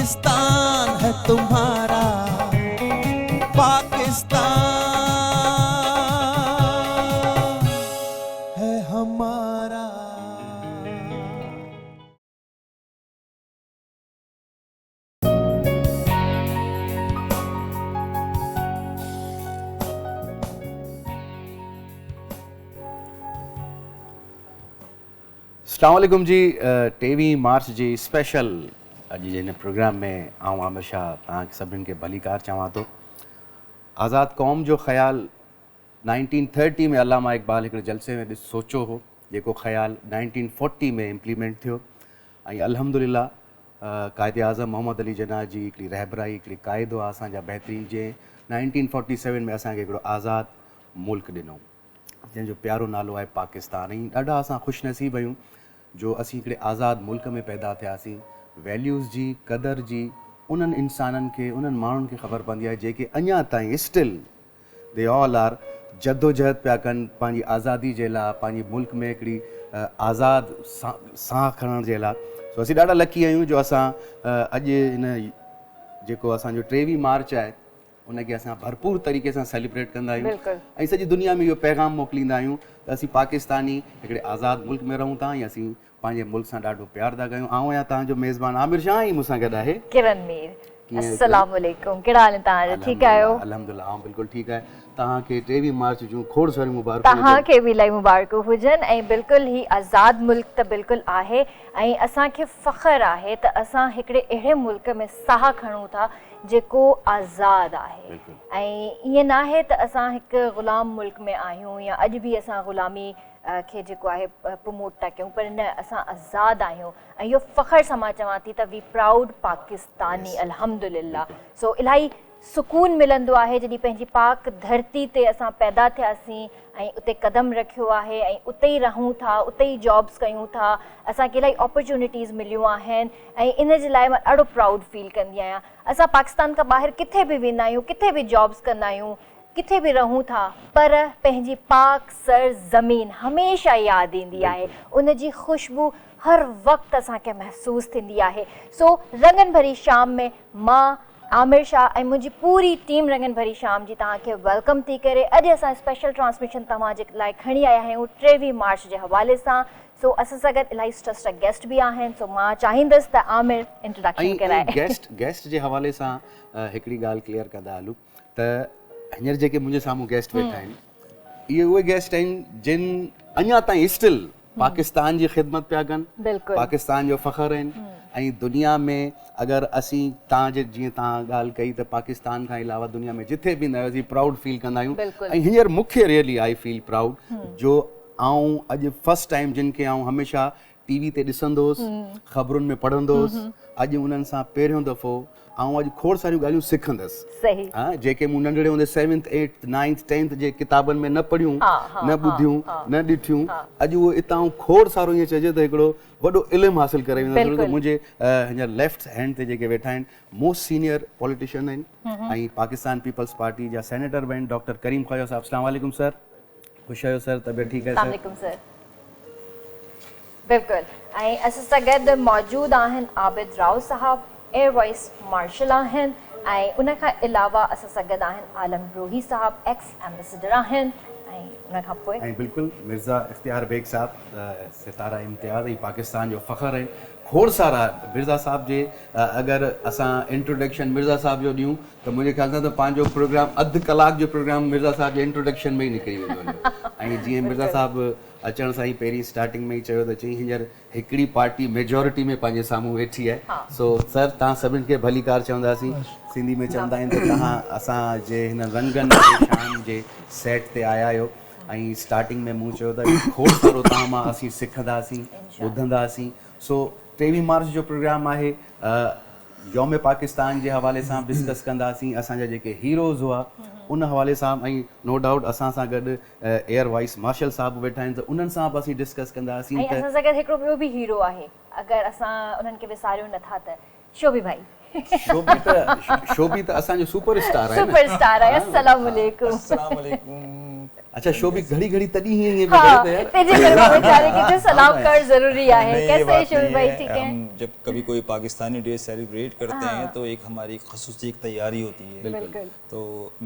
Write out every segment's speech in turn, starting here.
पाकिस्तान है तुम्हारा, पाकिस्तान है हमारा। अस्सलाम वालेकुम जी। 23 मार्च जी स्पेशल अॼु जे हिन प्रोग्राम में आउं आमिर शाह तव्हांखे सभिनीनि खे भलीकार चवां थो। आज़ाद क़ौम जो ख़्यालु 1930 में अल्लामा इक़बाल हिकिड़े जलसे में सोचियो हो, जेको ख़्यालु 1940 में इम्प्लीमेंट थियो ऐं अल्हम्दुलिल्लाह क़ाइदे आज़म मोहम्मद अली जिन्ना जी हिकिड़ी रहबराई, हिकिड़ी क़ाइदो आहे असांजा बहितरीन, जंहिं 1947 में असांखे हिकिड़ो आज़ादु मुल्क ॾिनो, जंहिंजो प्यारो नालो आहे पाकिस्तान। ऐं ॾाढा असां ख़ुशनसीब आहियूं जो असीं हिकिड़े आज़ादु मुल्क में पैदा थियासीं। वैल्यूज़ जी क़दर जी उन्हनि इंसाननि खे, उन्हनि माण्हुनि खे ख़बर पवंदी आहे जेके अञा ताईं स्टिल दे ऑल आर जद्दोजहद पिया कनि पंहिंजी आज़ादी जे लाइ, पंहिंजे मुल्क में हिकिड़ी आज़ादु साह खणण जे लाइ। सो असीं ॾाढा लकी आहियूं जो असां अॼु हिन जेको असांजो 23 मार्च आहे उनखे असां भरपूर तरीक़े सां सेलिब्रेट कंदा आहियूं ऐं सॼी दुनिया में इहो पैगाम मोकिलींदा आहियूं त असीं पाकिस्तानी हिकिड़े आज़ादु मुल्क में रहूं था ऐं असीं पंहिंजे मुल्क सां ॾाढो प्यार था कयूं। आउं आहियां तव्हांजो मेज़बान आमिर शाह ऐं मूंसां गॾु आहे किरण मीर। अस्सलाम वालेकुम, कहिड़ा हाल तव्हांजा? ठीकु आहियो? अल्हम्दुलिल्लाह, आउं बिल्कुलु ठीकु आहे। तव्हांखे 23 मार्च जूं खोड़ सारियूं मुबारकूं। तव्हांखे बि इलाही मुबारकूं हुजनि। ऐं बिल्कुलु ही आज़ादु मुल्क त बिल्कुलु आहे ऐं असांखे फ़ख़्रु आहे त असां हिकिड़े अहिड़े मुल्क में साह खणूं था जेको आज़ादु आहे। ऐं ईअं न आहे त असां हिकु ग़ुलाम मुल्क में आहियूं या अॼु बि असां ग़ुलामी खे जेको आहे प्रमोट था कयूं, पर न, असां आज़ादु आहियूं ऐं इहो फ़ख़्रु सां मां चवां थी त वी प्राउड पाकिस्तानी अल्हम्दुलिल्लाह। सो इलाही सुकून मिलंदो आहे जॾहिं पंहिंजी पाक धरती ते असां पैदा थियासीं ऐं उते क़दम रखियो आहे ऐं उते ई रहूं था, उते ई जॉब्स कयूं था, असांखे इलाही अपॉर्चुनिटीज़ मिलियूं आहिनि ऐं इन जे लाइ मां ॾाढो प्राउड फील कंदी आहियां। असां पाकिस्तान खां ॿाहिरि किथे बि वेंदा आहियूं, किथे बि जॉब्स कंदा आहियूं, किथे बि रहूं था, पर पंहिंजी पाक सर ज़मीन हमेशह यादि ईंदी आहे, उन जी ख़ुशबू हर वक़्तु असांखे महसूसु थींदी आहे। सो रंगन भरी शाम में मां आमिर शाह ऐं मुंहिंजी पूरी टीम रंगन भरी शाम जी तव्हांखे वेलकम थी करे अॼु असां स्पेशल ट्रांसमिशन तव्हांजे लाइ खणी आया आहियूं 23 मार्च जे हवाले सां। सो असां सां गॾु इलाही सुठा गेस्ट बि आहिनि। सो मां चाहींदसि त आमिर इंट्रोडक्शन कराए। गेस्ट जे हवाले सां हिकिड़ी ॻाल्हि क्लियर कंदा हलूं त हींअर जेके मुंहिंजे साम्हूं गेस्ट वेठा आहिनि, इहे उहे गेस्ट आहिनि जिन अञा ताईं स्टिल पाकिस्तान जी ख़िदमत पिया कनि, पाकिस्तान जो फ़ख़्रु आहिनि। ऐं दुनिया में अगरि असीं तव्हांजे जीअं तव्हां ॻाल्हि कई त पाकिस्तान खां अलावा दुनिया में जिथे बि न असीं प्राउड फील कंदा आहियूं। ऐं हींअर मूंखे रियली आई फील प्राउड जो आउं अॼु फस्ट टाइम जिन खे आउं हमेशह टीवी ते ॾिसंदो हुउसि, ख़बरुनि में पढ़ंदो हुउसि, अॼु उन्हनि सां पहिरियों दफ़ो आउं अॼु खोड़ सारियूं ॻाल्हियूं सिखंदसि। हा, जेके मूं नंढड़े हूंदे 7th 8th 9th 10th जे किताबनि में न पढ़ियूं, न ॿुधियूं, न ॾिठियूं, अॼु उहो इतां खोड़ सारो ईअं चइजे त हिकिड़ो वॾो इल्मु हासिलु करे वेंदो। मुंहिंजे हींअर लेफ्ट हैंड ते जेके वेठा आहिनि मोस्ट सीनियर पॉलिटिशियन आहिनि ऐं पाकिस्तान पीपल्स पार्टी जा सेनेटर बि आहिनि, डॉक्टर करीम ख्वाजा साहब। अस्सलाम वालेकुम सर, ख़ुशि आहियो सर? तबियत ठीकु आहे सर? बिल्कुलु। ऐं असां सां गॾु मौजूदु आहिनि आबिद राव साहब, एयर वाइस मार्शल आहिनि ऐं उन खां अलावा असां सां गॾु आहिनि आलम रोही साहब, एक्स एम्बेसडर आहिनि ऐं उन खां पोइ ऐं बिल्कुलु मिर्ज़ा इख़्तियार बेग साहब, सितारा इम्तियाज़ ऐं पाकिस्तान जो फ़ख़्रु आहिनि। खोड़ सारा मिर्ज़ा साहब जे अगरि असां इंट्रोडक्शन मिर्ज़ा साहब जो ॾियूं त मुंहिंजे ख़्याल सां त पंहिंजो प्रोग्राम अधु कलाक जो प्रोग्राम मिर्ज़ा साहब जे इंट्रोडक्शन में ई निकिरी वेंदो। ऐं जीअं मिर्ज़ा साहब अचण सां ई पहिरीं स्टार्टिंग में ई चयो त चई हींअर हिकिड़ी पार्टी मेजॉरिटी में पंहिंजे साम्हूं वेठी आहे। सो सर, तव्हां सभिनि खे भलीकार चवंदासीं, सिंधी में चवंदा आहिनि त तव्हां असांजे हिन रंगनि शाम जे सेट ते आया आहियो ऐं स्टार्टिंग में मूं चयो त खोड़ सारो तव्हां मां असीं सिखंदासीं, ॿुधंदासीं। सो 23 मार्च जो प्रोग्राम आहे, यौम पाकिस्तान जे हवाले सां डिस्कस कंदासीं, असांजा जेके हीरोज़ हुआ उन हवाले सां, ऐं नो डाउट असां सां गॾु एयर वाइस मार्शल साहब वेठा आहिनि त उन्हनि सां बि असीं डिस्कस कंदासीं। ऐं असां सां गॾु हिकिड़ो ॿियो बि हीरो आहे, अगरि असां उन्हनि खे विसारियूं नथा त शोभी भाई। शोभी त असांजो सुपरस्टार आहे। सुपरस्टार आहे। अस्सलाम वालेकुम। अस्सलाम वालेकुम। अच्छा शोभी घड़ी घड़ी तॾहिं हीअं हीअं हाँ करे यार तेजी फिल्म बेचारे किथे सलाम कर जरूरी है नहीं, ये कैसे बात शोभी नहीं भाई है। ठीक है हम जब कभी कोई पाकिस्तानी डे सेलिब्रेट करते हैं तो एक हमारी खसूसी एक तैयारी होती है। बिल्कुल तो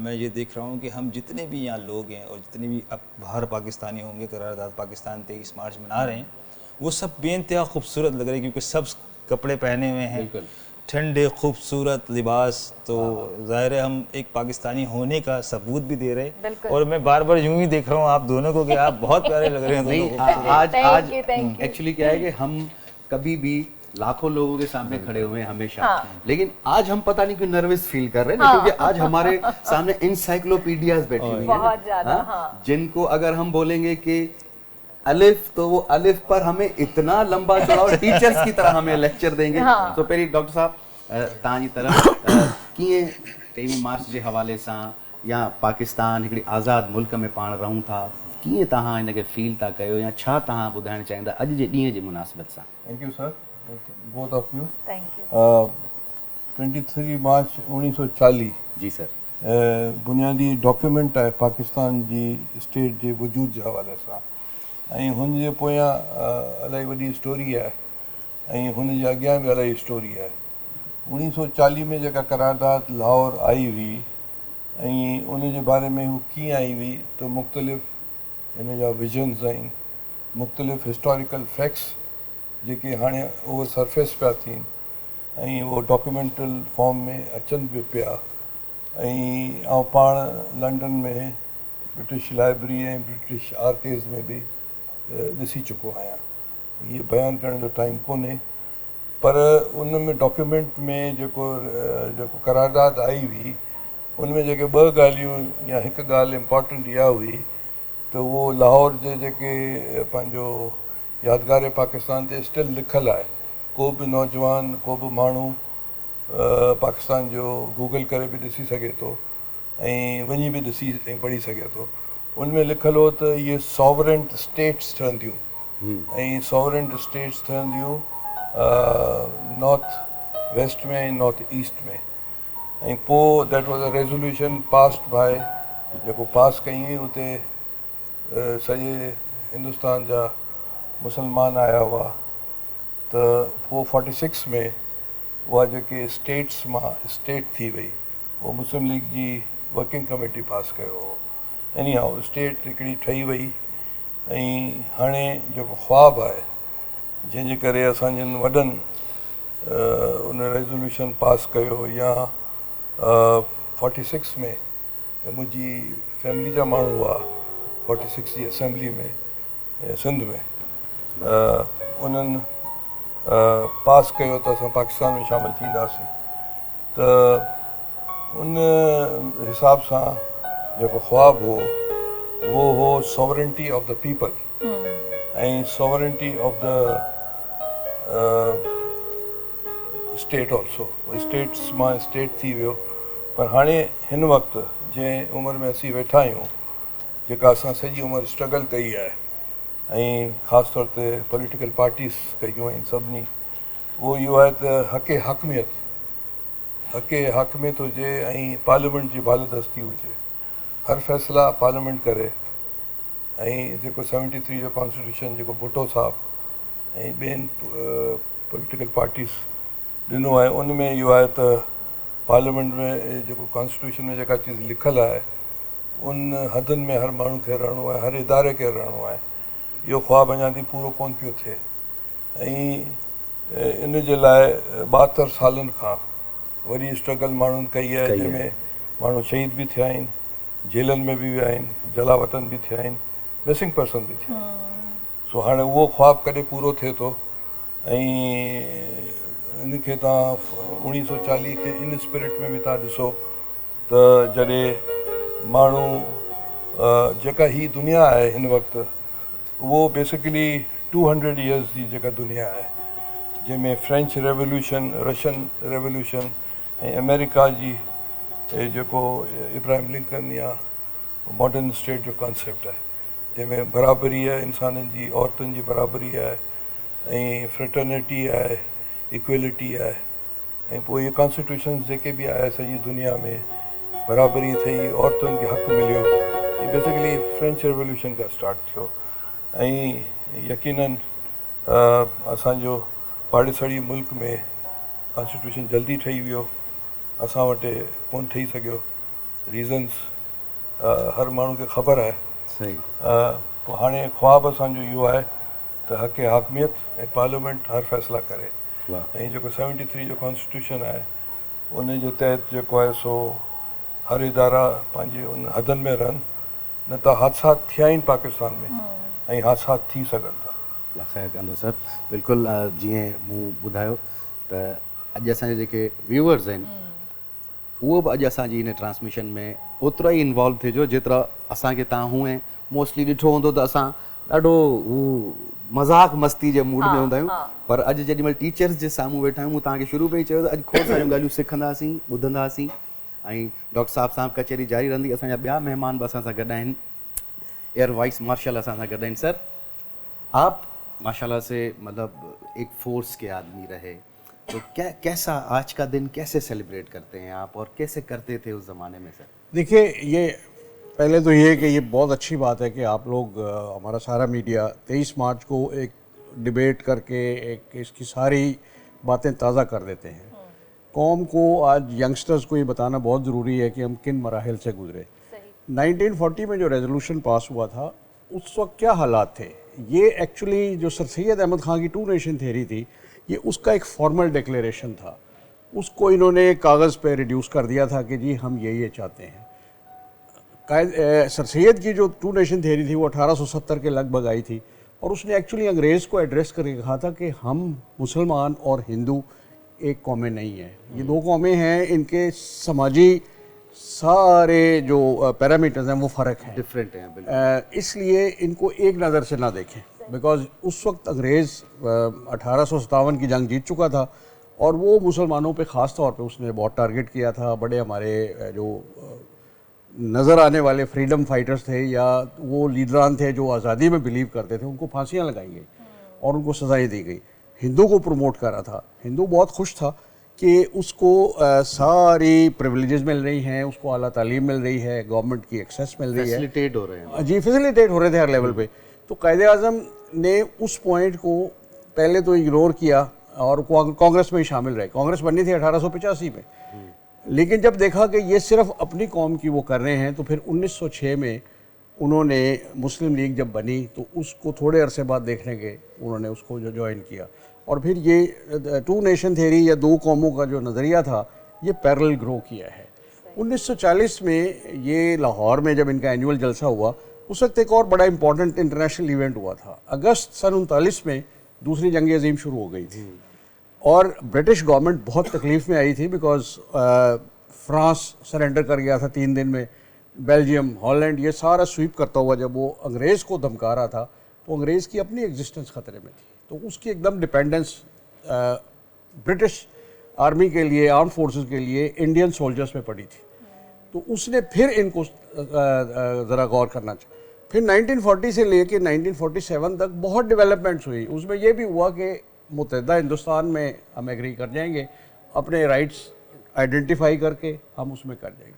मैं ये देख रहा हूँ कि हम जितने भी यहाँ लोग हैं और जितने भी अब बाहर पाकिस्तानी होंगे, करारदाद पाकिस्तान 23 मार्च मना रहे हैं, वो सब बेइंतहा खूबसूरत लग रहे हैं क्योंकि सब कपड़े पहने हुए हैं, बिल्कुल। ठंडे खूबसूरत लिबास। तो ज़ाहिर है हम एक पाकिस्तानी होने का सबूत भी दे रहे हैं। बिल्कुल। और मैं बार बार यूं ही देख रहा हूँ आप दोनों को कि आप बहुत प्यारे लग रहे हैं दोनों नहीं को। आज आज Thank you. एक्चुअली क्या है कि हम कभी भी लाखों लोगों के सामने खड़े हुए हैं हमेशा, हाँ। लेकिन आज हम पता नहीं क्यों नर्वस फील कर रहे हैं ना, क्योंकि आज हमारे सामने इंसाइक्लोपीडियाज बैठी हुई हैं, बहुत ज्यादा, हाँ। जिनको अगर हम बोलेंगे कि अलिफ, तो वो अलिफ पर हमें इतना लंबा चौड़ा और टीचर्स की तरह हमें लेक्चर देंगे। हाँ। तो पहिरीं डॉक्टर साहब तव्हांजी तरफ कीअं 23 मार्च जे हवाले सां या पाकिस्तान हिकिड़ी आज़ाद मुल्क में पाण रहूं था, कीअं तव्हां हिनखे फील था कयो या छा तव्हां ॿुधाइणु चाहींदा अॼु जे ॾींहं जी मुनासिबत सां? Thank you, sir. Both of you. Thank you 23 March 1940 जी सर। बुनियादी डॉक्यूमेंट आहे पाकिस्तान जी स्टेट जे वजूद जे हवाले सां, ऐं हुन जे पोयां इलाही वॾी स्टोरी आहे ऐं हुन जे अॻियां बि इलाही स्टोरी आहे। 1940 में जेका करारदाद लाहौर आई हुई ऐं उन जे बारे में हू कीअं आई हुई, त मुख़्तलिफ़ हिन जा विजन्स आहिनि, मुख़्तलिफ़ हिस्टोरिकल फैक्ट्स जेके हाणे ओवर सरफेस पिया थियनि ऐं उहो डॉक्यूमेंटल फॉर्म में अचनि बि पिया। ऐं पाण लंडन में ब्रिटिश लाइब्रेरी ऐं ब्रिटिश आर्काइव्स में बि ॾिसी चुको आहियां। इहे बयानु करण जो टाइम कोन्हे, पर उन में डॉक्यूमेंट में जेको करारदाद आई हुई उन में जेके ॿ ॻाल्हियूं या हिकु ॻाल्हि इम्पॉर्टेंट इहा हुई त उहो लाहौर जे जेके पंहिंजो यादगार पाकिस्तान ते स्टिल लिखियलु आहे। को बि नौजवान, को बि माण्हू पाकिस्तान जो गूगल करे बि ॾिसी सघे थो ऐं वञी बि ॾिसी ऐं पढ़ी सघे थो। उनमें लिखियलु हो त इहे सॉवरेंट स्टेट्स ठहंदियूं ऐं सॉवरेंट स्टेट्स ठहंदियूं नॉर्थ वेस्ट में ऐं नॉर्थ ईस्ट में। ऐं पोइ that was a resolution passed by जेको पास कई हुई उते सॼे हिंदुस्तान जा मुसलमान आया हुआ। त पोइ 46 में उहा जेके स्टेट्स मां स्टेट थी वई, उहो मुस्लिम लीग जी वर्किंग कमेटी पास कयो हो। एनी हाउ स्टेट हिकिड़ी ठही वई ऐं हाणे जेको ख्वाबु आहे जंहिंजे करे असांजनि वॾनि उन रेज़ोल्यूशन पास कयो या 46 में मुंहिंजी फैमिली जा माण्हू हुआ 46 जी असेंबली में सिंध में, उन्हनि पास कयो त असां पाकिस्तान में शामिलु थींदासीं। त उन हिसाब सां जेको ख्वाबु हो उहो हो सॉवरेंटी ऑफ द पीपल ऐं sovereignty of the state also. States मां स्टेट थी वियो, पर हाणे हिन वक़्तु जंहिं उमिरि में असीं वेठा आहियूं, जेका असां सॼी उमिरि स्ट्रगल कई आहे ऐं ख़ासि तौर ते पॉलिटिकल पार्टीज़ कयूं आहिनि सभिनी, उहो इहो आहे त हक़े हाकमियत हुजे ऐं पार्लियामेंट जी बालदस्ती हुजे। हर फ़ैसिला पार्लियामेंट करे ऐं जेको 73 जो कॉन्स्टिट्यूशन जेको भुट्टो साहब ऐं ॿियनि पॉलिटिकल पार्टीज़ ॾिनो आहे, उन में इहो आहे त पार्लियामेंट में जेको कॉन्स्टिट्यूशन में जेका चीज़ लिखियलु आहे उन हदनि में हर माण्हू खे रहणो आहे, हर इदारे खे रहणो आहे। इहो ख्वाबु अञा ताईं पूरो कोन पियो थिए ऐं इन जे लाइ 72 सालनि खां वरी स्ट्रगल माण्हुनि कई आहे, जंहिंमें माण्हू शहीद बि थिया आहिनि, जेलनि में बि विया आहिनि, जलावतन बि थिया आहिनि, मिसिंग पर्सन बि थिया आहिनि। सो हाणे उहो ख्वाबु कॾहिं पूरो थिए थो ऐं इनखे तव्हां 1940 खे इन स्पिरिट में बि तव्हां ॾिसो त जॾहिं माण्हू जेका ही दुनिया आहे हिन वक़्तु, उहो बेसिकली 200 ईयर्स जी जेका दुनिया आहे, जंहिंमें फ्रेंच रेवोल्यूशन, रशियन रेवोल्यूशन ऐं अमेरिका जी जेको इब्राहिम लिंकन या मॉडर्न स्टेट जो कॉन्सेप्ट आहे, जंहिंमें बराबरी आहे इंसाननि जी, औरतुनि जी बराबरी आहे ऐं फ्रेटर्निटी आहे, इक्वेलिटी आहे। ऐं पोइ इहे कॉन्स्टिट्यूशन जेके बि आया सॼी दुनिया में बराबरी थी, औरतुनि खे हक़ु मिलियो, ये बेसिकली फ्रेंच रेवोल्यूशन का स्टार्ट थियो ऐं यकीनन असांजो पाड़ेसरी मुल्क में कॉन्स्टिट्यूशन जल्दी ठही वियो, असां वटि कोन ठही सघियो। रीज़न्स हर माण्हू खे ख़बर आहे। सही। पोइ हाणे ख्वाबु असांजो इहो आहे त हक़ हाकमियत ऐं पार्लियामेंट हर फ़ैसिला करे ऐं जेको 73 जो कॉन्स्टिट्यूशन आहे उन जे तहत जेको आहे सो हर इदारा पंहिंजे उन हदनि में रहनि, न त हादसा थिया आहिनि पाकिस्तान में ऐं हादसा थी सघनि था। ख़ैर कंदो सर, बिल्कुलु जीअं मूं ॿुधायो त अॼु असांजे जेके व्यूअर्स आहिनि उहो बि अॼु असांजी हिन ट्रांसमिशन में ओतिरा ई इन्वॉल्व थिजो जेतिरा असांखे तव्हां हूअं मोस्टली ॾिठो हूंदो त असां ॾाढो हू मज़ाक मस्ती जे मूड में हूंदा आहियूं, पर अॼु जेॾी महिल टीचर्स जे साम्हूं वेठा आहियूं, मूं तव्हांखे शुरू में ई चयो त अॼु खोड़ सारियूं ॻाल्हियूं सिखंदासीं, ॿुधंदासीं ऐं डॉक्टर साहब कचहरी जारी रहंदी। असांजा ॿिया महिमान बि असां सां गॾु आहिनि, एयर वाइस मार्शल असां सां गॾु आहिनि। सर, आप माशाल्लाह से मतलब एक फोर्स के आदमी रहे, तो कैसा आज का दिन कैसे सेलिब्रेट करते हैं आप और कैसे करते थे उस ज़माने में? सर देखिए, ये पहले तो ये कि ये बहुत अच्छी बात है कि आप लोग हमारा सारा मीडिया 23 मार्च को एक डिबेट करके एक इसकी सारी बातें ताज़ा कर देते हैं। कौम को आज यंगस्टर्स को ये बताना बहुत ज़रूरी है कि हम किन मराहल से गुजरे। 1940 में जो रेजोल्यूशन पास हुआ था उस वक्त क्या हालात थे, ये एक्चुअली जो सर सैयद अहमद खान की 2 नेशन थ्योरी थी, ये उसका एक फॉर्मल डिक्लेरेशन था। उसको इन्होंने कागज़ पे रिड्यूस कर दिया था कि जी हम ये चाहते हैं। सर सैयद की जो 2 नेशन थ्योरी थी वो 1870 के लगभग आई थी और उसने एक्चुअली अंग्रेज़ को एड्रेस करके कहा था कि हम मुसलमान और हिंदू एक कौमें नहीं हैं, ये 2 कौमें हैं, इनके समाजी सारे जो पैरामीटर्स हैं वो फ़र्क हैं, डिफरेंट हैं, इसलिए इनको एक नज़र से ना देखें। बिकॉज उस वक्त अंग्रेज़ 1857 की जंग जीत चुका था और वो मुसलमानों पे ख़ास तौर पे उसने बहुत टारगेट किया था। बड़े हमारे जो नज़र आने वाले फ्रीडम फाइटर्स थे या वो लीडरान थे जो आज़ादी में बिलीव करते थे, उनको फांसियाँ लगाई गई और उनको सज़ाएँ दी गई। हिंदू को प्रमोट करा था, हिंदू बहुत खुश था कि उसको सारी प्रिविलेजेस मिल रही हैं, उसको आला तालीम मिल रही है, गवर्नमेंट की एक्सेस मिल रही है, फैसिलिटेट हो रहे हैं जी, फैसिलिटेट हो रहे थे हर लेवल पे। तो कायदे-आज़म ने उस पॉइंट को पहले तो इग्नोर किया और कांग्रेस में ही शामिल रहे। कांग्रेस बनी थी 1885 में, लेकिन जब देखा कि ये सिर्फ अपनी कौम की वो कर रहे हैं तो फिर 1906 में उन्होंने मुस्लिम लीग जब बनी तो उसको थोड़े अरसे बाद देखने के उन्होंने उसको जो ज्वाइन किया और फिर ये 2 नेशन थ्योरी या 2 कौमों का जो नज़रिया था ये पैरेलल ग्रो किया है। 1940 में ये लाहौर में जब इनका एनुअल जलसा हुआ उस वक्त एक और बड़ा इंपॉर्टेंट इंटरनेशनल इवेंट हुआ था। अगस्त सन 39 में दूसरी जंग अजीम शुरू हो गई थी और ब्रिटिश गवर्नमेंट बहुत तकलीफ़ में आई थी बिकॉज फ्रांस सरेंडर कर गया था 3 दिन में, बेल्जियम, हॉलैंड, ये सारा स्वीप करता हुआ जब वो अंग्रेज़ को धमका रहा था तो अंग्रेज़ की अपनी एग्जिस्टेंस ख़तरे में थी, तो उसकी एकदम डिपेंडेंस ब्रिटिश आर्मी के लिए, आर्म फोर्सेस के लिए इंडियन सोल्जर्स में पड़ी थी। तो उसने फिर इनको ज़रा गौर करना चाहिए। फिर 1940 से लेके 1947 तक बहुत डेवलपमेंट्स हुई। उसमें यह भी हुआ कि मुत्तहिदा हिंदुस्तान में हम एग्री कर जाएंगे, अपने राइट्स आइडेंटिफाई करके हम उसमें कर जाएंगे।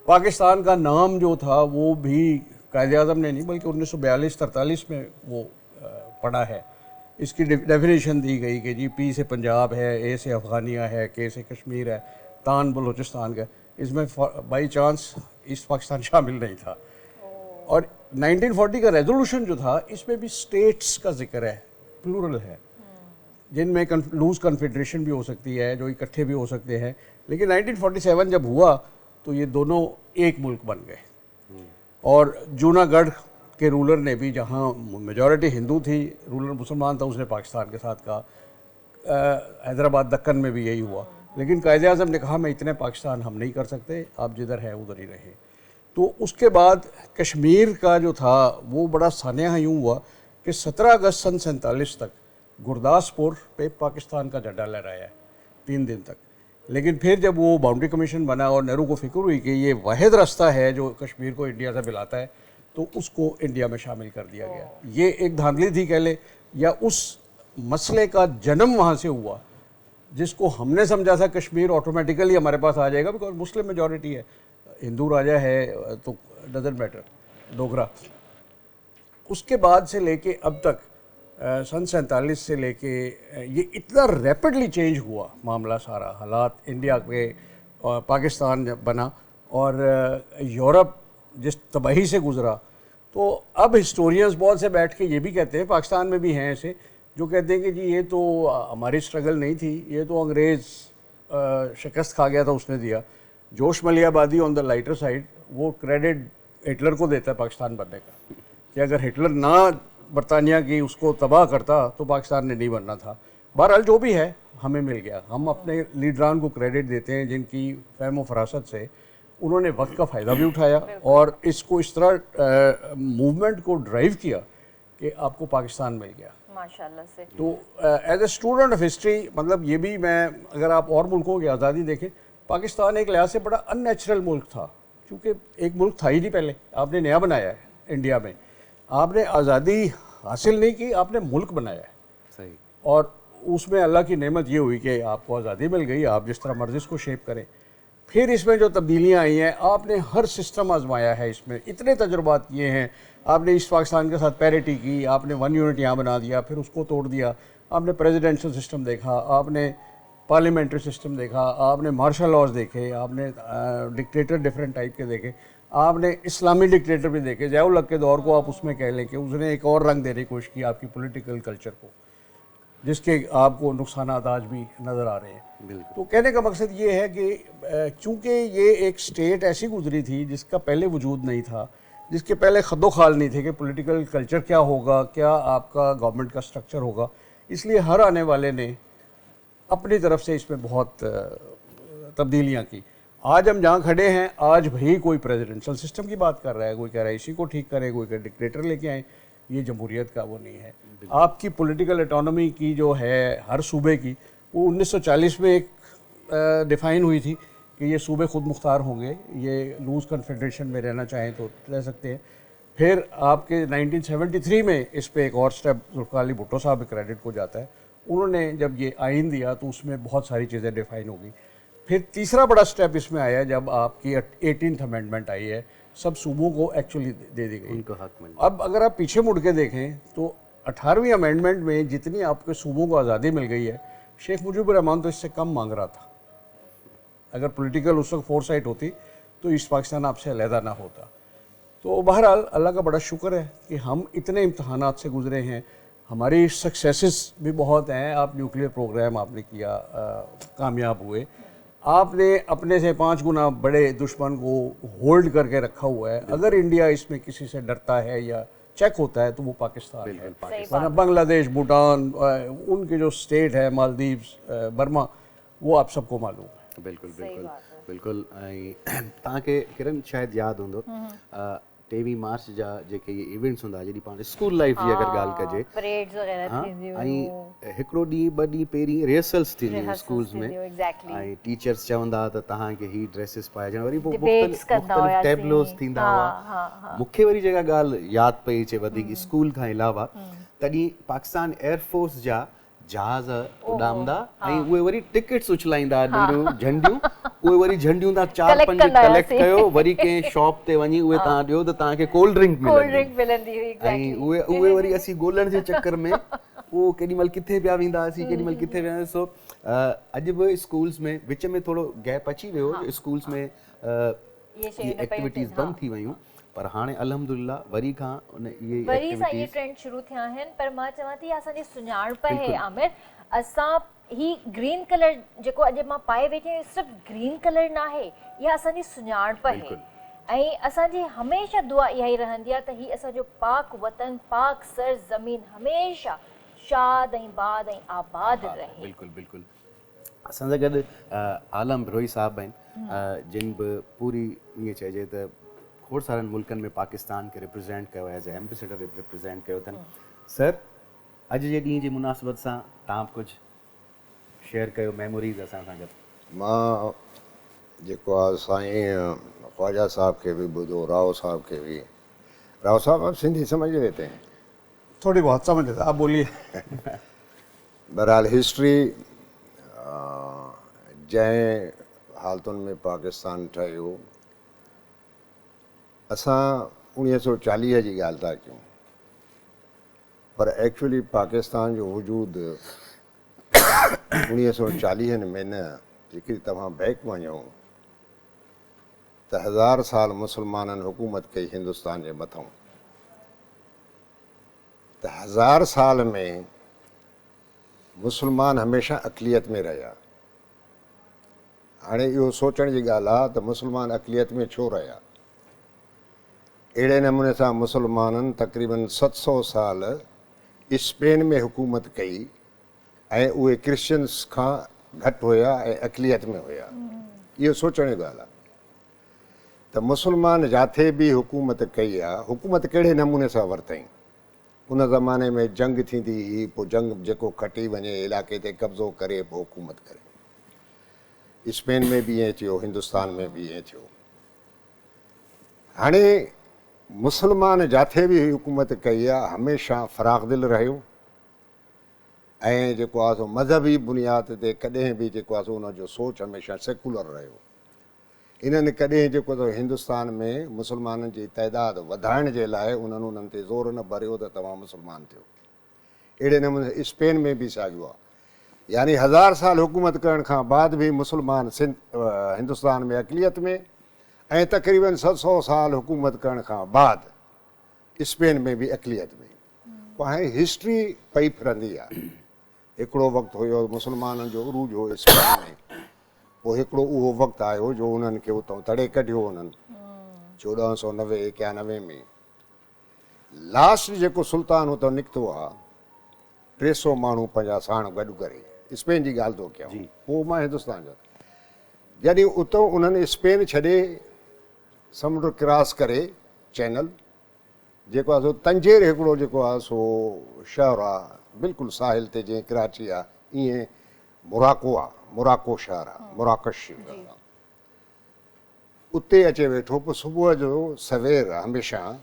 पाकिस्तान का नाम जो था वो भी कायदे-आज़म ने नहीं बल्कि 1942-43 में वो पड़ा है। इसकी डेफिनेशन दी गई कि जी पी से पंजाब है, ए से अफ़गानिया है, के से कश्मीर है, तान बलूचिस्तान का, इसमें बाई चांस ईस्ट पाकिस्तान शामिल नहीं था। और 1940 का रेजोल्यूशन जो था इसमें भी स्टेट्स का जिक्र है, प्लूरल है, जिनमें लूज कन्फेडरेशन भी हो सकती है, जो इकट्ठे भी हो सकते हैं। लेकिन 1947 जब हुआ तो ये दोनों एक मुल्क बन गए और जूनागढ़ के रूलर ने भी, जहाँ मेजॉरिटी हिंदू थी, रूलर मुसलमान था, उसने पाकिस्तान के साथ कहा। हैदराबाद दक्कन में भी यही हुआ, लेकिन कायदे-आज़म ने कहा मैं इतने पाकिस्तान हम नहीं कर सकते, आप जिधर है उधर ही रहे। तो उसके बाद कश्मीर का जो था वो बड़ा सानिया यूँ हुआ कि 17 अगस्त सन 47 तक गुरदासपुर पे पाकिस्तान का झंडा लहराया है 3 दिन तक। लेकिन फिर जब वो बाउंड्री कमीशन बना और नेहरू को फिक्र हुई कि ये वाहिद रास्ता है जो कश्मीर को इंडिया से मिलाता है, तो उसको इंडिया में शामिल कर दिया गया। ये एक धांधली थी कह ले, या उस मसले का जन्म वहाँ से हुआ जिसको हमने समझा था कश्मीर ऑटोमेटिकली हमारे पास आ जाएगा बिकॉज मुस्लिम मेजॉरिटी है, हिंदू राजा है तो डजंट मैटर। डोगरा। उसके बाद से लेके अब तक सन 47 से लेके ये इतना रैपिडली चेंज हुआ मामला, सारा हालात इंडिया के और पाकिस्तान जब बना और यूरोप जिस तबाही से गुज़रा, तो अब हिस्टोरियंस बहुत से बैठ के ये भी कहते हैं, पाकिस्तान में भी हैं ऐसे जो कहते हैं कि जी ये तो हमारी स्ट्रगल नहीं थी, ये तो अंग्रेज़ शिकस्त खा गया था उसने दिया। जोश Malihabadi on the lighter side वो क्रेडिट हिटलर को देता है पाकिस्तान बनने का, कि अगर हिटलर ना बरतानिया की उसको तबाह करता तो पाकिस्तान ने नहीं बनना था। बहरहाल जो भी है हमें मिल गया, हम अपने लीडरान को क्रेडिट देते हैं जिनकी फहम व फरासत से उन्होंने वक्त का फ़ायदा भी उठाया और इसको इस तरह मूवमेंट को ड्राइव किया कि आपको पाकिस्तान मिल गया माशाल्लाह से। तो as a student of history, मतलब ये भी मैं, अगर आप और मुल्कों की आज़ादी देखें, पाकिस्तान एक लिहाज से बड़ा अननेचुरल मुल्क था, क्योंकि एक मुल्क था ही नहीं पहले, आपने नया बनाया है इंडिया में, आपने आज़ादी हासिल नहीं की, आपने मुल्क बनाया है। सही। और उसमें अल्लाह की नेमत ये हुई कि आपको आज़ादी मिल गई, आप जिस तरह मर्ज़ी इसको शेप करें। फिर इसमें जो तब्दीलियाँ आई हैं, आपने हर सिस्टम आजमाया है, इसमें इतने तजुर्बात किए हैं, आपने ईस्ट पाकिस्तान के साथ पैरिटी की, आपने वन यूनिट यहाँ बना दिया, फिर उसको तोड़ दिया, आपने प्रेसिडेंशियल सिस्टम देखा, आपने पार्लियामेंट्री सिस्टम देखा, आपने मार्शल लॉज देखे, आपने डिक्टेटर डिफरेंट टाइप के देखे, आपने इस्लामी डिक्टेटर भी देखे, ज़िया-उल हक के दौर को आप उसमें कह लें कि उसने एक और रंग देने की कोशिश की आपकी पॉलिटिकल कल्चर को, जिसके आपको नुकसानात आज भी नज़र आ रहे हैं। तो कहने का मकसद ये है कि चूँकि ये एक स्टेट ऐसी गुजरी थी जिसका पहले वजूद नहीं था, जिसके पहले खद्दो खाल नहीं थे कि पॉलिटिकल कल्चर क्या होगा, क्या आपका गवर्नमेंट का स्ट्रक्चर होगा, इसलिए हर आने वाले ने अपनी तरफ से इसमें बहुत तब्दीलियाँ की। आज हम जहाँ खड़े हैं, आज भाई कोई प्रेसिडेंशियल सिस्टम की बात कर रहा है, कोई कह रहा है इसी को ठीक करें, कोई कह डिक्टेटर लेके आए, ये जमहूरियत का वो नहीं है। आपकी पॉलिटिकल ऑटोनॉमी की जो है हर सूबे की, वो 1940 में एक डिफ़ाइन हुई थी कि ये सूबे खुद मुख्तार होंगे, ये लूज़ कन्फेडरेशन में रहना चाहें तो रह सकते हैं। फिर आपके 1973 में इस पे एक और स्टेप जुल्फ़िकार अली भुट्टो साहब के क्रेडिट को जाता है, उन्होंने जब ये आइन दिया तो उसमें बहुत सारी चीज़ें डिफ़ाइन हो गई। फिर तीसरा बड़ा स्टेप इसमें आया जब आपकी 18th अमेंडमेंट आई है, सब सूबों को एक्चुअली दे दी गई, उनको हक मिल। अब अगर आप पीछे मुड़ के देखें तो 18वीं अमेंडमेंट में जितनी आपके सूबों को आज़ादी मिल गई है, शेख मुजीबुर रहमान तो इससे कम मांग रहा था। अगर पॉलिटिकल उस वक्त फोरसाइट होती तो ईस्ट पाकिस्तान आपसे अलहदा ना होता। तो बहरहाल अल्लाह का बड़ा शुक्र है कि हम इतने इम्तहानात से गुज़रे हैं, हमारी सक्सेसेस भी बहुत हैं। आप न्यूक्लियर प्रोग्राम आपने किया, कामयाब हुए, आपने अपने से 5 गुना बड़े दुश्मन को होल्ड करके रखा हुआ है। अगर इंडिया इसमें किसी से डरता है या चेक होता है तो वो पाकिस्तान है। वरना बांग्लादेश, भूटान, उनके जो स्टेट है, मालदीव्स, बर्मा, वो आप सबको मालूम है। बिल्कुल बिल्कुल बिल्कुल। तव्हांखे किरण शायदि यादि हूंदो 23 मार्च जा जेके इहे इवेंट्स हूंदा, जॾहिं पाण स्कूल लाइफ जी अगरि ॻाल्हि कजे, परेड्स वग़ैरह हाँ, थींदियूं ऐं हिकिड़ो ॾींहुं ॿ ॾींहं पहिरीं रिहर्सल्स थींदियूं Rehearsals स्कूल्स में, थींदियूं, exactly. ऐं टीचर्स चवंदा त तव्हांखे ही ड्रेसिस पाइजण, वरी पोइ Debates कंदा हुआसीं। टेबलोस थींदा हाँ, हुआ। मूंखे वरी जेका ॻाल्हि यादि पई अचे वधीक स्कूल खां अलावा, तॾहिं पाकिस्तान एयरफोर्स जा जहाज़ उॾामंदा ऐं उहे वरी टिकट्स उछलाईंदा, नंढियूं झंडियूं, उहे वरी झंडियूं तव्हां 4-5 कलेक्ट कयो, वरी कंहिं शॉप ते वञी उहे तव्हां ॾियो त तव्हांखे कोल्ड ड्रिंक मिलंदी हुई। ऐं उहे वरी असीं ॻोल्हण जे चक्कर में उहो केॾीमहिल किथे पिया वेंदा हुआसीं, केॾीमहिल किथे विया। सो अॼु बि स्कूल्स में विच में थोरो गैप अची वियो, स्कूल्स में इहे एक्टिविटीज़ बंदि थी वियूं, पर हाणे अल्हम्दुलिल्लाह वरी खां उन इहे वरी सां इहे ट्रेंड शुरू थिया आहिनि। पर मां चवां थी असांजी सुञाणप है आमिर, असां ही ग्रीन कलर जेको अॼु मां पाए वेठी आहियां, सिर्फ़ु ग्रीन कलर न आहे, इहा असांजी सुञाणप है। ऐं असांजी हमेशह दुआ इहा ई रहंदी आहे त ही असांजो पाक वतन, पाक सर ज़मीन हमेशह शाद ऐं बाद ऐं आबाद रहे। बिल्कुलु बिल्कुलु। असां सां गॾु आलम रोही साहब आहिनि, जिन बि पूरी ईअं चइजे त खोड़ सारनि मुल्कनि में पाकिस्तान खे रिप्रेज़ेंट कयो, एज़ ए एम्बेसडर रिप्रेज़ेंट कयो अथनि। सर, अॼु जे ॾींहं जी मुनासिबत सां तव्हां कुझु शेयर कयो मेमोरीज़ असां सां गॾु। मां जेको आहे साईं ख्वाजा साहब के भी ॿुधो, राव साहब के भी। राव साहब आप सिंधी समझ लेते हैं? थोड़ी बहुत समझ लेते, आप बोलिए। बहरहाल हिस्ट्री जंहिं हालतुनि में पाकिस्तान ठहियो, असां 1940 जी ॻाल्हि था कयूं, पर एक्चुअली पाकिस्तान जो वजूद 1940 में न, जेकॾहिं तव्हां बैक वञो त 1000 साल मुसलमाननि हुकूमत कई हिंदुस्तान जे मथां, त 1000 साल में मुसलमान हमेशह अक़लियत में रहिया। हाणे इहो सोचण जी ॻाल्हि आहे त मुसलमान अक़लियत में छो रहिया। अहिड़े नमूने सां मुसलमाननि तक़रीबन 700 साल स्पेन में हुकूमत कई ऐं उहे क्रिश्चियन्स खां घटि हुया ऐं अक़लियत में हुया। इहो सोचण जी ॻाल्हि आहे त मुसलमान जिथे बि हुकूमत कई आहे, हुकूमत कहिड़े नमूने सां वरितई। उन ज़माने में जंग थींदी हुई, पोइ जंग जेको खटी वञे इलाइक़े ते कब्ज़ो करे पोइ हुकूमत करे। स्पेन में बि ईअं थियो, हिंदुस्तान में बि ईअं थियो। हाणे मुसलमान जिथे बि हुकूमत कई आहे हमेशह फ़राख़दिल रहियो ऐं जेको आहे सो मज़हबी बुनियाद ते कॾहिं बि जेको आहे सो उनजो सोच हमेशह सेकुलर रहियो। इन्हनि कॾहिं जेको आहे हिंदुस्तान में मुसलमाननि जी तइदाद वधाइण जे लाइ उन्हनि ते ज़ोर न भरियो त तव्हां मुसलमान थियो। अहिड़े नमूने स्पेन में बि साॻियो आहे, यानी 1000 साल हुकूमत करण खां बाद बि मुसलमान हिंदुस्तान में अक़लियत में ऐं तक़रीबन 700 साल हुकूमत करण खां बाद स्पेन में बि अक़लियत में। पोइ हाणे हिस्ट्री पई फिरंदी आहे। हिकिड़ो वक़्तु हुयो मुसलमाननि जो उरूज हो स्पेन में, पोइ हिकिड़ो उहो वक़्तु आयो जो उन्हनि खे उतां तड़े कढियो उन्हनि 1490-91 में। लास्ट जेको सुल्तान उतां निकितो आहे 300 माण्हू पंहिंजा साण गॾु करे, स्पेन जी ॻाल्हि थो कयां, पोइ मां हिंदुस्तान जो। जॾहिं उतां उन्हनि स्पेन छॾे समुंड क्रॉस करे चैनल, जेको आहे सो तंजेर हिकिड़ो जेको आहे सो शहर आहे बिल्कुलु साहिल ते, जीअं कराची आहे ईअं मोराको आहे, मोराको शहर आहे, मोराकश उते अचे वेठो। पोइ सुबुह जो सवेर हमेशह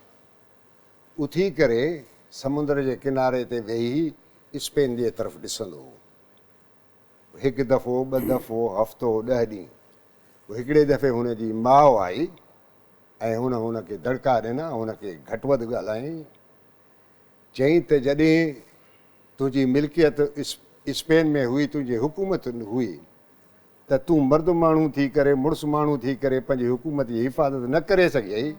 उथी करे समुंड जे किनारे ते वेही स्पेन जे तरफ़ ॾिसंदो हो। हिकु दफ़ो, ॿ दफ़ो, हफ़्तो, 10 ॾींहं। हिकिड़े दफ़े हुनजी माउ आई ऐं हुनखे दड़का ॾिना, हुनखे घटि वधि ॻाल्हाईं, चई त जॾहिं तुंहिंजी मिल्कियत स्पेन में हुई, तुंहिंजी हुकूमत हुई, त तूं मर्द माण्हू थी करे, मुड़ुसु माण्हू थी करे पंहिंजी हुकूमत जी हिफ़ाज़त न करे सघियई।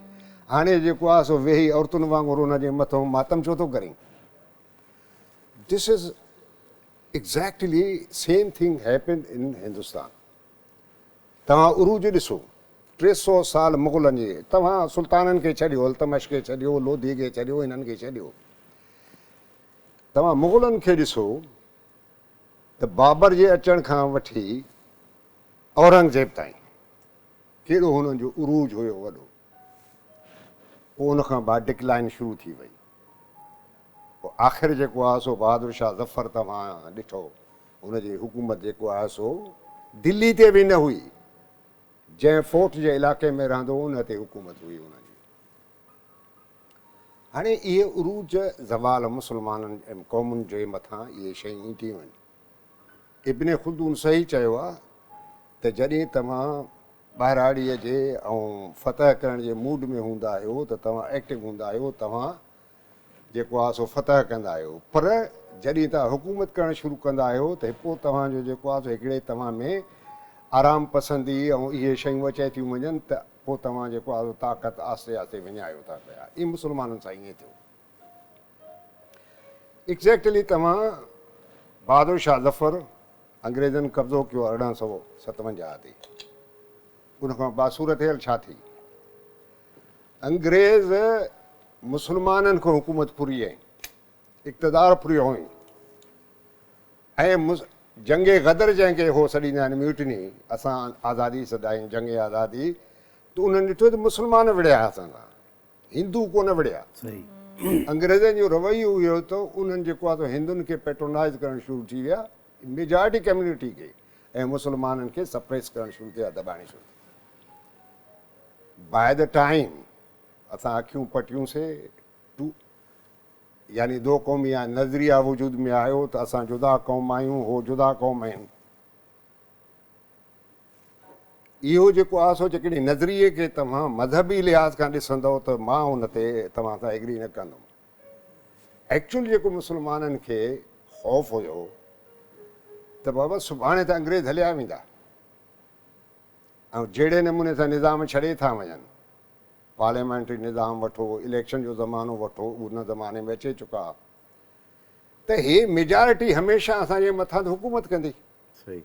हाणे जेको आहे सो वेही औरतुनि वांगुरु हुनजे मथां मातम छो थो करीं। This is exactly same thing happen in Hindustan. तव्हां उरूज ॾिसो, 300 साल मुग़लनि जे, तव्हां सुल्ताननि खे छॾियो, अल्तमश खे छॾियो, लोधी खे छॾियो, हिननि खे छॾियो, तव्हां मुग़लनि खे ॾिसो त बाबर जे अचण खां वठी औरंगज़ेब ताईं कहिड़ो हुननि जो उरूज हुयो वॾो। पोइ उनखां बाद डिक्लाइन शुरू थी वई। पोइ आख़िर जेको आहे सो बहादुर शाह ज़फ़र तव्हां ॾिठो, हुनजी हुकूमत जेको आहे सो दिल्ली ते बि न हुई, जंहिं फोर्ट जे इलाइक़े में रहंदो उन ते हुकूमत हुई हुनजी। हाणे इहे उरूज ज़वाल मुसलमाननि ऐं क़ौमुनि जे मथां इहे शयूं थी वञनि। इब्न ख़ुल्दून सही चयो आहे त जॾहिं तव्हां ॿाहिराड़ीअ जे ऐं फ़तह करण जे मूड में हूंदा आहियो त तव्हां एक्टिव हूंदा आहियो, तव्हां जेको आहे सो फ़तह कंदा आहियो। पर जॾहिं तव्हां हुकूमत करणु शुरू कंदा आहियो त पोइ तव्हांजो जेको आहे सो हिकिड़े तव्हां में आराम पसंदी ऐं इहे शयूं अचे थियूं वञनि, त पोइ तव्हां जेको आहे ताक़त आहिस्ते आहिस्ते विञायो था पिया। इहे मुसलमाननि सां ईअं थियो। एग्ज़ैक्टली तव्हां बहादुर शाह ज़फ़र अंग्रेज़नि कब्ज़ो कयो 1857 ते, उनखां बाद सूरत हाल छा थी। अंग्रेज़ मुसलमाननि खां हुकूमत फुरी ऐं इक़्तिदार फुरियो हुई ऐं जंगे ग़दर जंहिंखे हो सॾींदा आहिनि म्यूटनी, असां आज़ादी सदायूं जंगे आज़ादी, त उन्हनि ॾिठो त मुसलमान विड़िया असां सां, हिंदू कोन विड़िया। अंग्रेज़नि जो रवैयो हुयो त उन्हनि जेको आहे हिंदुनि खे पेट्रोनाइज़ करणु शुरू थी विया, मेजॉरिटी कम्यूनिटी खे, ऐं मुसलमाननि खे सप्रेस करणु शुरू थिया, दॿाइण शुरू। बाय द टाइम असां अखियूं पटियूंसीं यानी दो क़ौमिया नज़रिया वजूद में आयो त असां जुदा क़ौम आहियूं, हो जुदा क़ौम आहिनि। इहो जेको आहे सो हिकिड़ी नज़रिए खे तव्हां मज़हबी लिहाज़ खां ॾिसंदव त मां उन ते तव्हां सां एग्री न कंदुमि। एक्चुअली जेको मुस्लमाननि खे ख़ौफ़ हुयो त बाबा सुभाणे त अंग्रेज़ हलिया वेंदा ऐं जहिड़े नमूने सां निज़ाम छॾे था वञनि, पार्लियामेंट्री निज़ाम वठो, इलेक्शन जो ज़मानो वठो, उन ज़माने में अचे चुका, त हे मेजॉरिटी हमेशह असांजे मथां त हुकूमत कंदी। सही।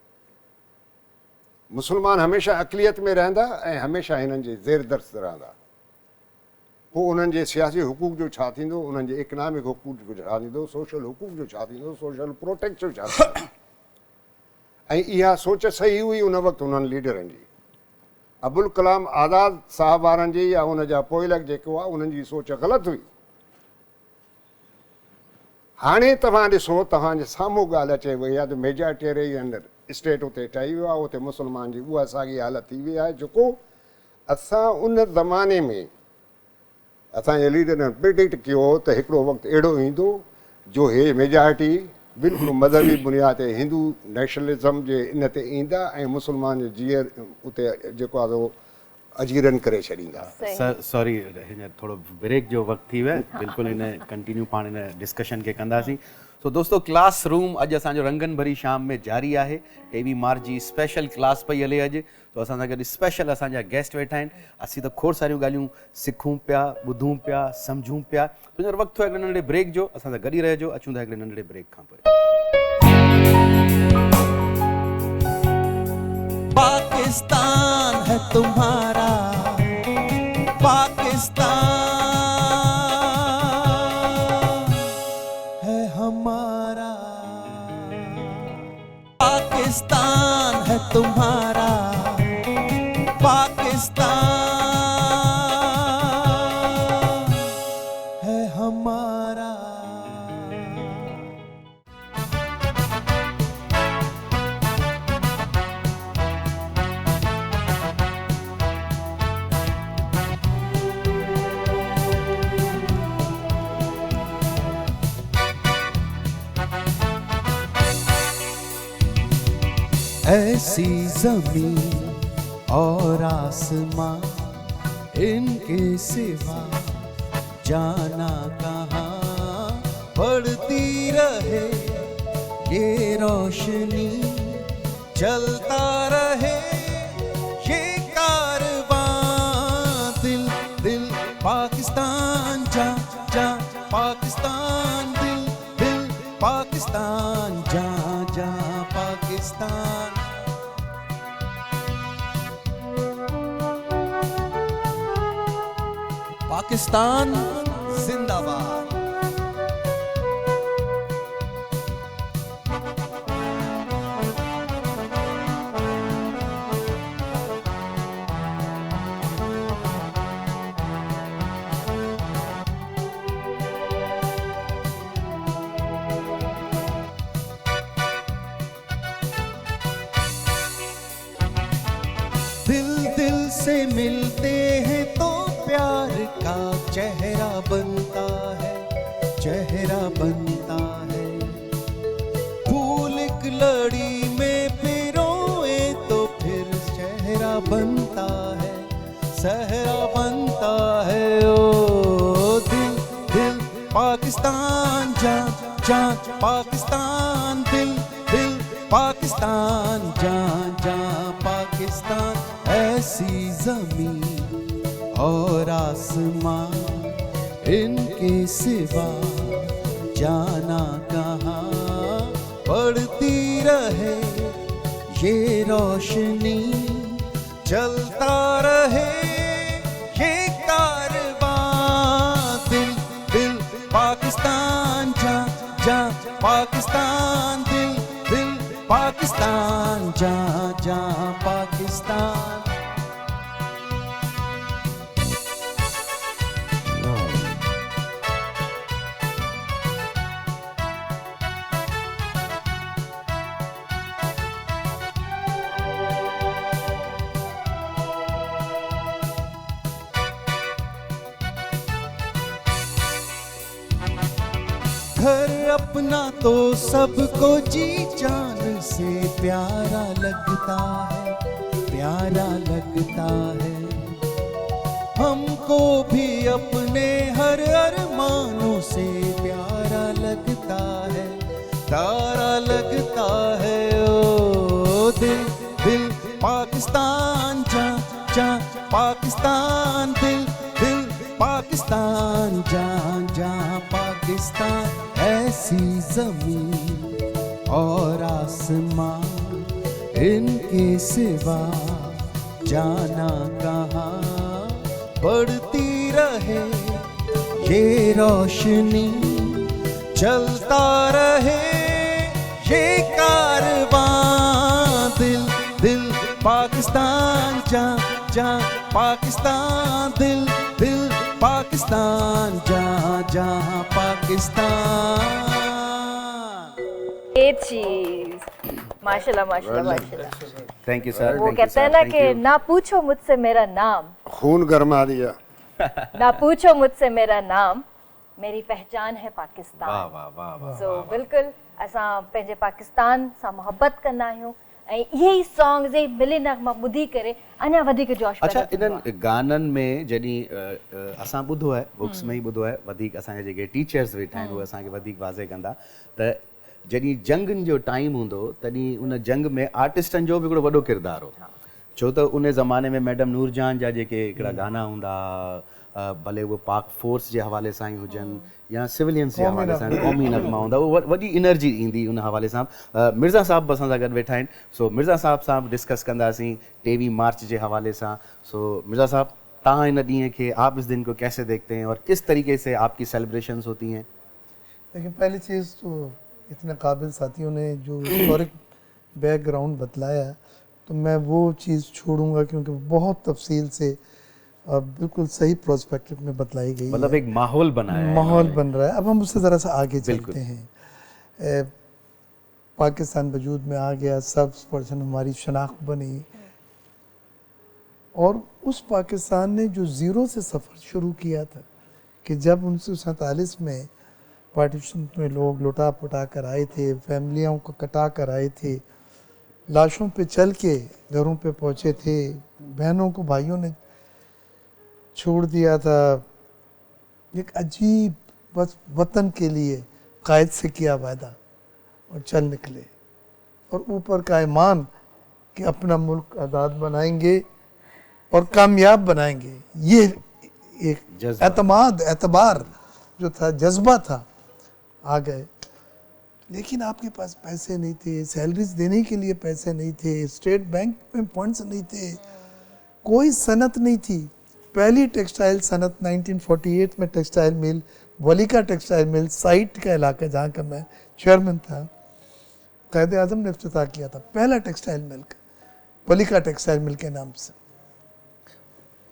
मुस्लमान हमेशह अक़लियत में रहंदा ऐं हमेशह हिननि जे ज़ेर दर्स रहंदा। पोइ उन्हनि जे सियासी हुकूक जो छा थींदो, उन्हनि जे इकनॉमिक हुकूक जो छा थींदो, सोशल हुकूक जो छा थींदो, सोशल प्रोटेक्ट जो छा थींदो। ऐं इहा सोच सही हुई उन वक़्तु उन्हनि लीडरनि जी। अबुल कलाम आज़ाद साहब वारनि जी या उन जा पोइलक जेको आहे उन्हनि जी सोच ग़लति हुई। हाणे तव्हां ॾिसो, तव्हांजे साम्हूं ॻाल्हि अचे वई आहे त मेजॉरिटेरियन स्टेट उते ठही वियो आहे, उते मुस्लमान जी उहा साॻी हालत थी वई आहे जेको असां उन ज़माने में असांजे लीडरनि प्रिडिक्ट कयो त हिकिड़ो वक़्तु अहिड़ो ईंदो जो हे मेजॉरिटी बिल्कुलु मज़हबी बुनियाद ते हिंदू नेशनलिज़म जे इन ते ईंदा ऐं मुस्लमान जीअर उते जेको आहे उहो अजीरन करे छॾींदा। सॉरी, हींअर थोरो ब्रेक जो वक़्तु थी वियो, बिल्कुलु इन कंटिन्यू पाण इन डिस्कशन खे कंदासीं। सो दोस्तो, क्लास रूम अॼु असांजो रंगन भरी शाम में जारी आहे। 23 मार्च जी स्पेशल क्लास पई हले अॼु। तो असां सां गॾु स्पेशल असांजा गेस्ट वेठा आहिनि। असीं त खोड़ सारियूं ॻाल्हियूं सिखूं पिया, ॿुधूं पिया, सम्झूं पिया। तो हींअर वक़्तु थियो हिकिड़े नंढड़े ब्रेक जो। असां सां गॾु ई रहिजो, अचूं था हिकिड़े नंढड़े ब्रेक खां पोइ। पाकिस्तान है तुम्हारा, पाकिस्तान है हमारा, पाकिस्तान है तुम्हारा, पाकिस्तान है हमारा। ऐसी ज़मीन और आसमां, इनके सिवा जाना कहाँ। बढ़ती रहे ये रोशनी, चलता रहे ये कारवां। दिल दिल पाकिस्तान, जा जा पाकिस्तान, दिल दिल पाकिस्तान, जा जा पाकिस्तान। पाकिस्तान जिंदाबाद। दिल दिल से मिलते हैं तो प्यार का चेहरा बनता है, चेहरा बनता है। फूल एक लड़ी में पिरोए तो फिर चेहरा बनता है, सहरा बनता है। ओ दिल दिल पाकिस्तान, जा जा पाकिस्तान, दिल दिल पाकिस्तान, जा जा पाकिस्तान। ऐसी ज़मीन और आसमां, इनके सिवा जाना कहाँ। बढ़ती रहे ये रोशनी, चलता रहे ये कारवां। दिल दिल पाकिस्तान, जा जा पाकिस्तान, दिल दिल पाकिस्तान, जा जा पाकिस्तान। घर अपना तो सबको जी जान से प्यारा लगता है, प्यारा लगता है। हमको भी अपने हर अरमानों से प्यारा लगता है, प्यारा लगता है। ओ दिल दिल पाकिस्तान जा जा पाकिस्तान, दिल दिल पाकिस्तान जा जा पाकिस्तान। ऐसी जमीन और आसमां इनके सिवा जाना कहाँ, बढ़ती रहे ये रोशनी, चलता रहे ये कारवां। दिल दिल पाकिस्तान जा जा पाकिस्तान, दिल दिल पाकिस्तान जा जा पाकिस्तान। ये चीज माशाल्लाह माशाल्लाह माशाल्लाह। Thank you sir. वो कहते हैं ना कि ना पूछो मुझसे मेरा नाम, खून गरमा दिया। ना पूछो मुझसे मेरा नाम, मेरी पहचान है पाकिस्तान। वाह वाह वाह वाह। सो बिल्कुल असां पंहिंजे पाकिस्तान सां मोहब्बत कंदा आहियूं ऐं इहे ई सॉन्ग्स ऐं मिली नगमा ॿुधी करे अञा वधीक जोश अच्छा, पैदा थींदो इन्हनि गाननि में जॾहिं असां ॿुधो आहे, बुक्स में ई ॿुधो आहे, वधीक असांजे जेके टीचर्स वेठा आहिनि उहे असांखे वधीक वाज़े कंदा त जॾहिं जंगनि जो टाइम हूंदो तॾहिं उन जंग में आर्टिस्टनि जो बि हिकिड़ो वॾो किरदारु हो। छो त उन ज़माने में मैडम नूरजहान जा जेके हिकिड़ा गाना हूंदा, भले उहे पाक फोर्स जे हवाले सां ई हुजनि या सिविलियंस जे हवाले सां, क़ौमी नगमा हूंदा, उहा वॾी एनर्जी ईंदी उन हवाले सां। मिर्ज़ा साहब बि असां सां गॾु वेठा आहिनि। सो मिर्ज़ा साहब सां बि डिस्कस कंदासीं 23 मार्च जे हवाले सां। सो मिर्ज़ा साहब, तव्हां इन ॾींहं खे, आप इस दिन को कैसे देखते हैं और किस तरीके से आपकी सेलिब्रेशंस होती हैं? लेकिन पहली चीज़ तो इतने काबिल साथियों ने जो हिस्टोरिक बैकग्राउंड बतलाया, तो मैं वो चीज़ छोड़ूंगा क्योंकि बहुत तफसील से और बिल्कुल सही प्रोस्पेक्टिव में बतलाई गई मतलब है। एक माहौल बना है, माहौल बन रहा है। अब हम उससे ज़रा सा आगे चलते हैं। पाकिस्तान वजूद में आ गया, सब पर्सन हमारी शनाख्त बनी, और उस पाकिस्तान ने जो ज़ीरो से सफ़र शुरू किया था कि जब 1947 में पार्टीशन में लोग लुटा पुटा कर आए थे, फैमिलियों को कटा कर आए थे, लाशों पे चल के घरों पे पहुँचे थे, बहनों को भाइयों ने छोड़ दिया था। एक अजीब, बस वतन के लिए कायद से किया वादा और चल निकले, और ऊपर का ईमान कि अपना मुल्क आज़ाद बनाएंगे और कामयाब बनाएंगे। ये एक एतमाद, एतबार जो था, जज्बा था, आ गए। लेकिन आपके पास पैसे नहीं थे, सैलरीज देने के लिए पैसे नहीं थे, स्टेट बैंक में फंड्स नहीं थे, कोई सनत नहीं थी। पहली टेक्सटाइल सनत 1948 में टेक्सटाइल मिल, वलीका टेक्सटाइल मिल, साइट का इलाका जहाँ का मैं चेयरमैन था, कायदे आज़म ने इफ्तिताह किया था पहला टेक्सटाइल मिल का, वलीका टेक्सटाइल मिल के नाम से।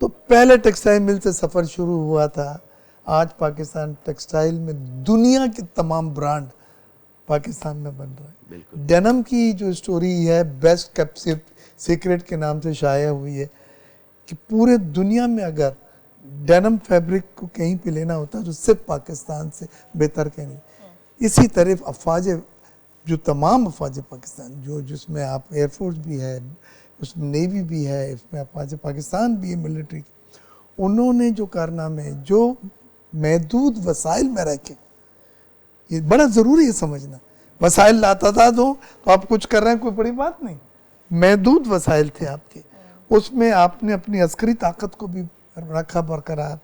तो पहले टेक्सटाइल मिल से सफ़र शुरू हुआ था। आज पाकिस्तान टेक्सटाइल में दुनिया के तमाम ब्रांड पाकिस्तान में बन रहा है। डेनम की जो स्टोरी है, बेस्ट केप्ट सीक्रेट के नाम से शाया हुई है कि पूरे दुनिया में अगर डेनम फैब्रिक को कहीं पे लेना होता तो सिर्फ पाकिस्तान से बेहतर कहीं नहीं। इसी तरह अफवाज, जो तमाम अफवाज पाकिस्तान, जो जिसमें आप एयरफोर्स भी है, उसमें नेवी भी है, इसमें अफवाज पाकिस्तान भी है मिलिट्री, उन्होंने जो कारनामे, जो महदूद वसाइल में रह के, ये बड़ा ज़रूरी है समझना, वसाइल लाता था तो आप कुछ कर रहे हैं, कोई बड़ी बात नहीं, महदूद वसाइल थे आपके, उसमें आपने अपनी अस्करी ताकत को भी रखा बरकरार,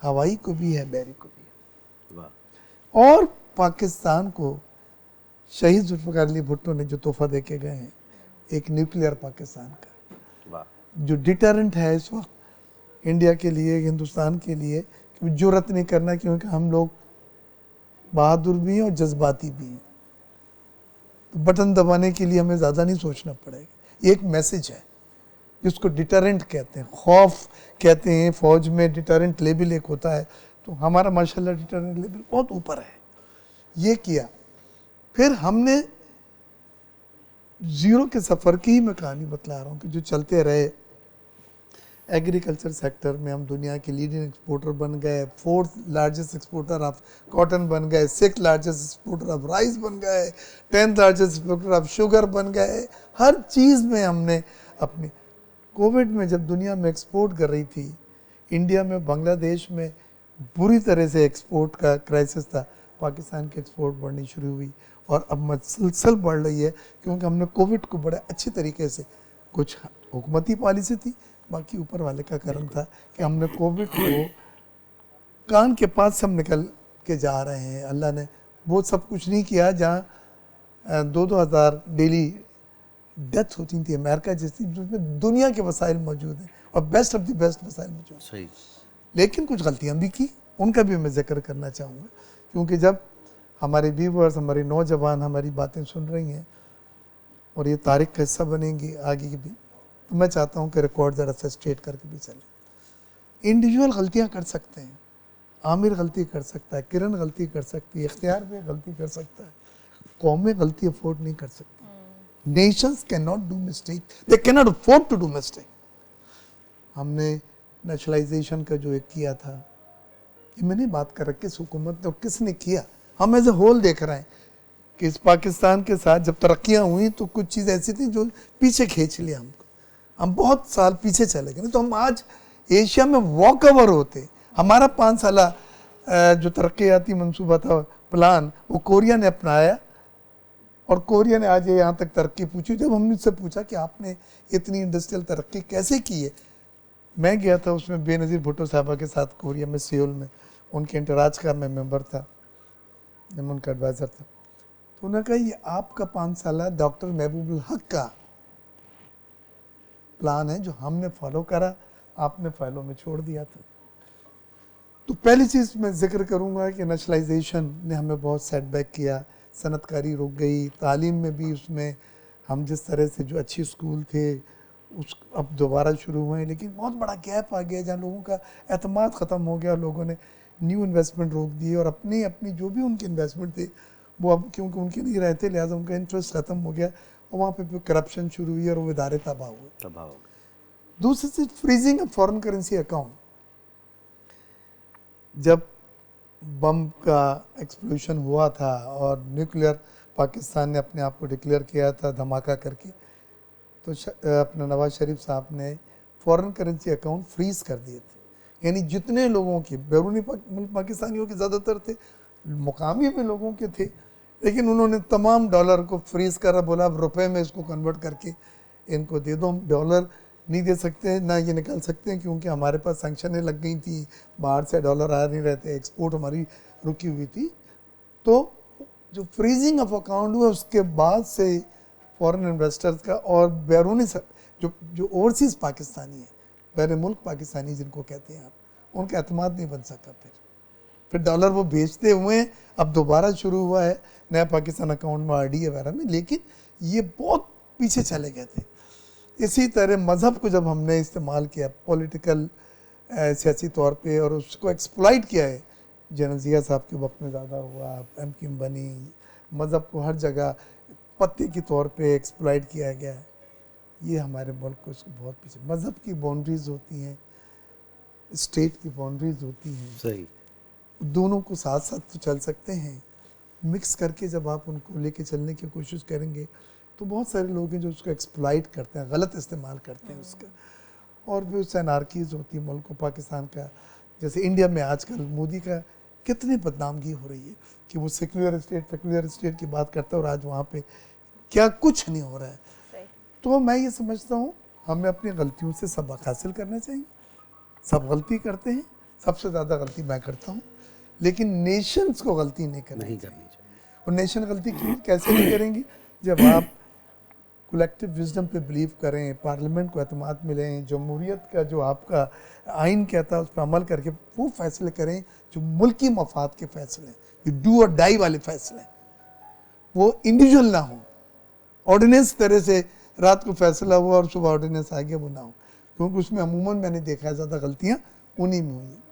हवाई को भी है, बहरी को भी है। और पाकिस्तान को शहीद जुल्फ़िकार अली भुट्टो ने जो तोहफा दे के गए हैं, एक न्यूक्लियर पाकिस्तान का, जो डिटरेंट है इस वक्त इंडिया के लिए, हिंदुस्तान के लिए, कि जुर्रत नहीं करना, क्योंकि हम लोग बहादुर भी हैं और जज्बाती भी हैं। तो बटन दबाने के लिए हमें ज़्यादा नहीं सोचना पड़ेगा। ये एक मैसेज है जिसको डिटरेंट कहते हैं, खौफ कहते हैं। फ़ौज में डिटरेंट लेवल एक होता है, तो हमारा माशाल्लाह डिटरेंट लेवल बहुत ऊपर है। ये किया, फिर हमने ज़ीरो के सफ़र की ही मैं कहानी बतला रहा हूँ कि जो चलते रहे। एग्रीकल्चर सेक्टर में हम दुनिया के लीडिंग एक्सपोर्टर बन गए, 4th largest exporter of cotton बन गए, 6th largest exporter of rice बन गए, 10th largest exporter of sugar बन गए। हर चीज़ में हमने अपनी, कोविड में जब दुनिया में एक्सपोर्ट कर रही थी, इंडिया में बांग्लादेश में बुरी तरह से एक्सपोर्ट का क्राइसिस था, पाकिस्तान की एक्सपोर्ट बढ़नी शुरू हुई और अब मुसलसल बढ़ रही है, क्योंकि हमने कोविड को बड़े अच्छे तरीके से, कुछ हुकूमती पॉलिसी थी, बाकी ऊपर वाले का करम था कि हमने कोविड को कान के पास से हम निकल के जा रहे हैं। अल्लाह ने वो सब कुछ नहीं किया जहाँ 2-2 हज़ार डेली डेथ होती थी अमेरिका जैसी, जिसमें दुनिया के वसाइल मौजूद हैं और बेस्ट ऑफ द बेस्ट वसाइल मौजूद हैं। सही। लेकिन कुछ गलतियाँ भी की, उनका भी मैं जिक्र करना चाहूँगा, क्योंकि जब हमारे व्यूवर्स, हमारे नौजवान हमारी बातें सुन रही हैं और ये तारीख का हिस्सा बनेंगी आगे की भी, तो मैं चाहता हूँ कि रिकॉर्ड ज़रा सा स्ट्रेट करके भी चले। इंडिविजुअल गलतियाँ कर सकते हैं, आमिर गलती कर सकता है, किरण गलती कर सकती है, इख्तियार भी गलती कर सकता है, कौमें गलती अफोर्ड नहीं कर सकती। Nations can not do mistake, they can not afford to do mistake. हमने नेशनलाइजेशन का जो एक किया था, ये मैंने बात कर रखी किस हुकूमत ने और किसने किया, हम एज ए होल देख रहे हैं कि इस पाकिस्तान के साथ जब तरक्कियाँ हुई तो कुछ चीज़ ऐसी थी जो पीछे खींच लिया हमको, हम बहुत साल पीछे चले गए, नहीं तो हम आज एशिया में वॉक ओवर होते। हमारा 5 साल जो तरक्याती मंसूबा था, प्लान, वो कोरिया ने अपनाया और कोरिया ने आज यहाँ तक तरक्की पूछी। जब हमने उससे पूछा कि आपने इतनी इंडस्ट्रियल तरक्की कैसे की है, मैं गया था उसमें बेनज़ीर भुट्टो साहबा के साथ कोरिया में, सियोल में, उनके इंटराज का मैं मेंबर था, मैं उनका एडवाइज़र था। तो उन्होंने कहा ये आपका 5 साल डॉक्टर महबूबुल हक का प्लान है जो हमने फॉलो करा, आपने फाइलों में छोड़ दिया था। तो पहली चीज़ मैं जिक्र करूँगा कि नेशनलाइजेशन ने हमें बहुत सेटबैक किया, सनतकारी रुक गई, तालीम में भी उसमें हम जिस तरह से जो अच्छी स्कूल थे उस अब दोबारा शुरू हुए हैं, लेकिन बहुत बड़ा गैप आ गया जहाँ लोगों का एतमाद ख़त्म हो गया, लोगों ने न्यू इन्वेस्टमेंट रोक दिए और अपनी अपनी जो भी उनके इन्वेस्टमेंट थे वो अब क्योंकि उनके नहीं रहते, लिहाजा उनका इंटरेस्ट ख़त्म हो गया और वहाँ पे करप्शन शुरू हुई और वो इदारे तबाह हुए। दूसरी चीज़ freezing of foreign currency account. जब बम का एक्सप्लोजन हुआ था और न्यूक्लियर पाकिस्तान ने अपने आप को डिक्लेयर किया था धमाका करके, तो अपना नवाज शरीफ साहब ने फॉरेन करेंसी अकाउंट फ्रीज कर दिए थे। यानी जितने लोगों के बैरूनी पाकिस्तानियों के ज़्यादातर थे, मुकामी भी लोगों के थे, लेकिन उन्होंने तमाम डॉलर को फ्रीज करा, बोला अब रुपए में इसको कन्वर्ट करके इनको दे दो। हम डॉलर नहीं दे सकते ना ये निकाल सकते हैं क्योंकि हमारे पास सैंक्शनें लग गई थी, बाहर से डॉलर आ नहीं रहते, एक्सपोर्ट हमारी रुकी हुई थी। तो जो फ्रीजिंग ऑफ अकाउंट हुआ उसके बाद से फॉरेन इन्वेस्टर्स का और बैरूनी जो ओवरसीज़ पाकिस्तानी है, बैर मुल्क पाकिस्तानी जिनको कहते हैं आप, उनका एतमाद नहीं बन सका। फिर डॉलर वो बेचते हुए अब दोबारा शुरू हुआ है नया पाकिस्तान अकाउंट में RD वगैरह में, लेकिन ये बहुत पीछे चले गए थे। इसी तरह मज़हब को जब हमने इस्तेमाल किया पॉलिटिकल सियासी तौर पे और उसको एक्सप्लॉइट किया है, जनजिया साहब के वक्त में ज़्यादा हुआ, MQM बनी, मज़हब को हर जगह पत्ते के तौर पे एक्सप्लॉइट किया गया है, ये हमारे मुल्क को इसको बहुत पीछे। मज़हब की बाउंड्रीज़ होती हैं, स्टेट की बाउंड्रीज़ होती हैं, सही, दोनों को साथ साथ तो चल सकते हैं, मिक्स करके जब आप उनको लेके चलने की कोशिश करेंगे तो बहुत सारे लोग हैं जो उसको एक्सप्लॉइट करते हैं, गलत इस्तेमाल करते हैं उसका, और भी उससे अनार्कीज़ होती है मुल्क को। पाकिस्तान का जैसे इंडिया में आजकल मोदी का कितनी बदनामगी हो रही है कि वो सेक्युलर स्टेट की बात करता है और आज वहाँ पे क्या कुछ नहीं हो रहा है। तो मैं ये समझता हूँ हमें अपनी गलतियों से सबक हासिल करना चाहिए। सब गलती करते हैं, सबसे ज़्यादा गलती मैं करता हूँ, लेकिन नेशंस को गलती नहीं करनी चाहिए। और नेशन गलती कैसे नहीं करेंगी? जब आप कलेक्टिव विजडम पे बिलीव करें, पार्लियामेंट को एतमाद मिलें, जमहूरियत का जो आपका आइन कहता है उस पर अमल करके वो फैसले करें जो मुल्की मफाद के फैसले हैं, जो डू और डाई वाले फैसले हैं, वो इंडिविजुअल ना हो। ऑर्डिनेंस तरह से रात को फैसला हुआ और सुबह ऑर्डिनेंस आ गया, वो ना हो, क्योंकि उसमें अमूमन मैंने देखा है ज़्यादा गलतियाँ उन्हीं में हुई हैं।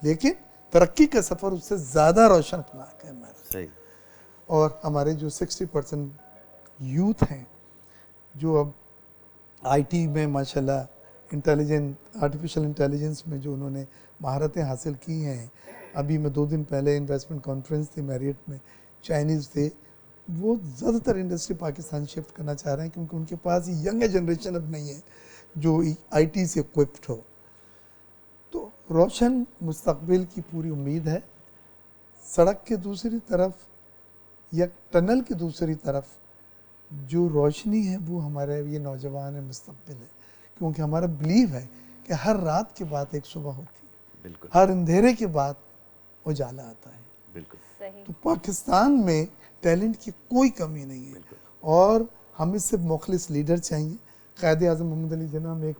लेकिन तरक्की का सफ़र उससे ज़्यादा रोशननाक है हमारा। सही। और हमारे जो 60% यूथ हैं जो अब IT में माशाल्लाह आर्टिफिशियल इंटेलिजेंस में जो उन्होंने महारतें हासिल की हैं, अभी मैं 2 दिन पहले इन्वेस्टमेंट कॉन्फ्रेंस थी मैरियट में, चाइनीज़ थे, वो ज़्यादातर इंडस्ट्री पाकिस्तान शिफ्ट करना चाह रहे हैं क्योंकि उनके पास यंग जनरेशन अब नहीं है जो आईटी से इक्विप्ड हो। तो रोशन मुस्तकबिल की पूरी उम्मीद है। सड़क के दूसरी तरफ या टनल की दूसरी तरफ जो रोशनी है वो हमारे ये नौजवान है, मुस्तकबिल है, क्योंकि हमारा बिलीव है कि हर रात के बाद एक सुबह होती है, बिल्कुल हर अंधेरे के बाद उजाला आता है। बिल्कुल सही। तो पाकिस्तान में टैलेंट की कोई कमी नहीं है और हमें सिर्फ मुखलिस लीडर चाहिए। कायदे आज़म मोहम्मद अली जिन्ना में एक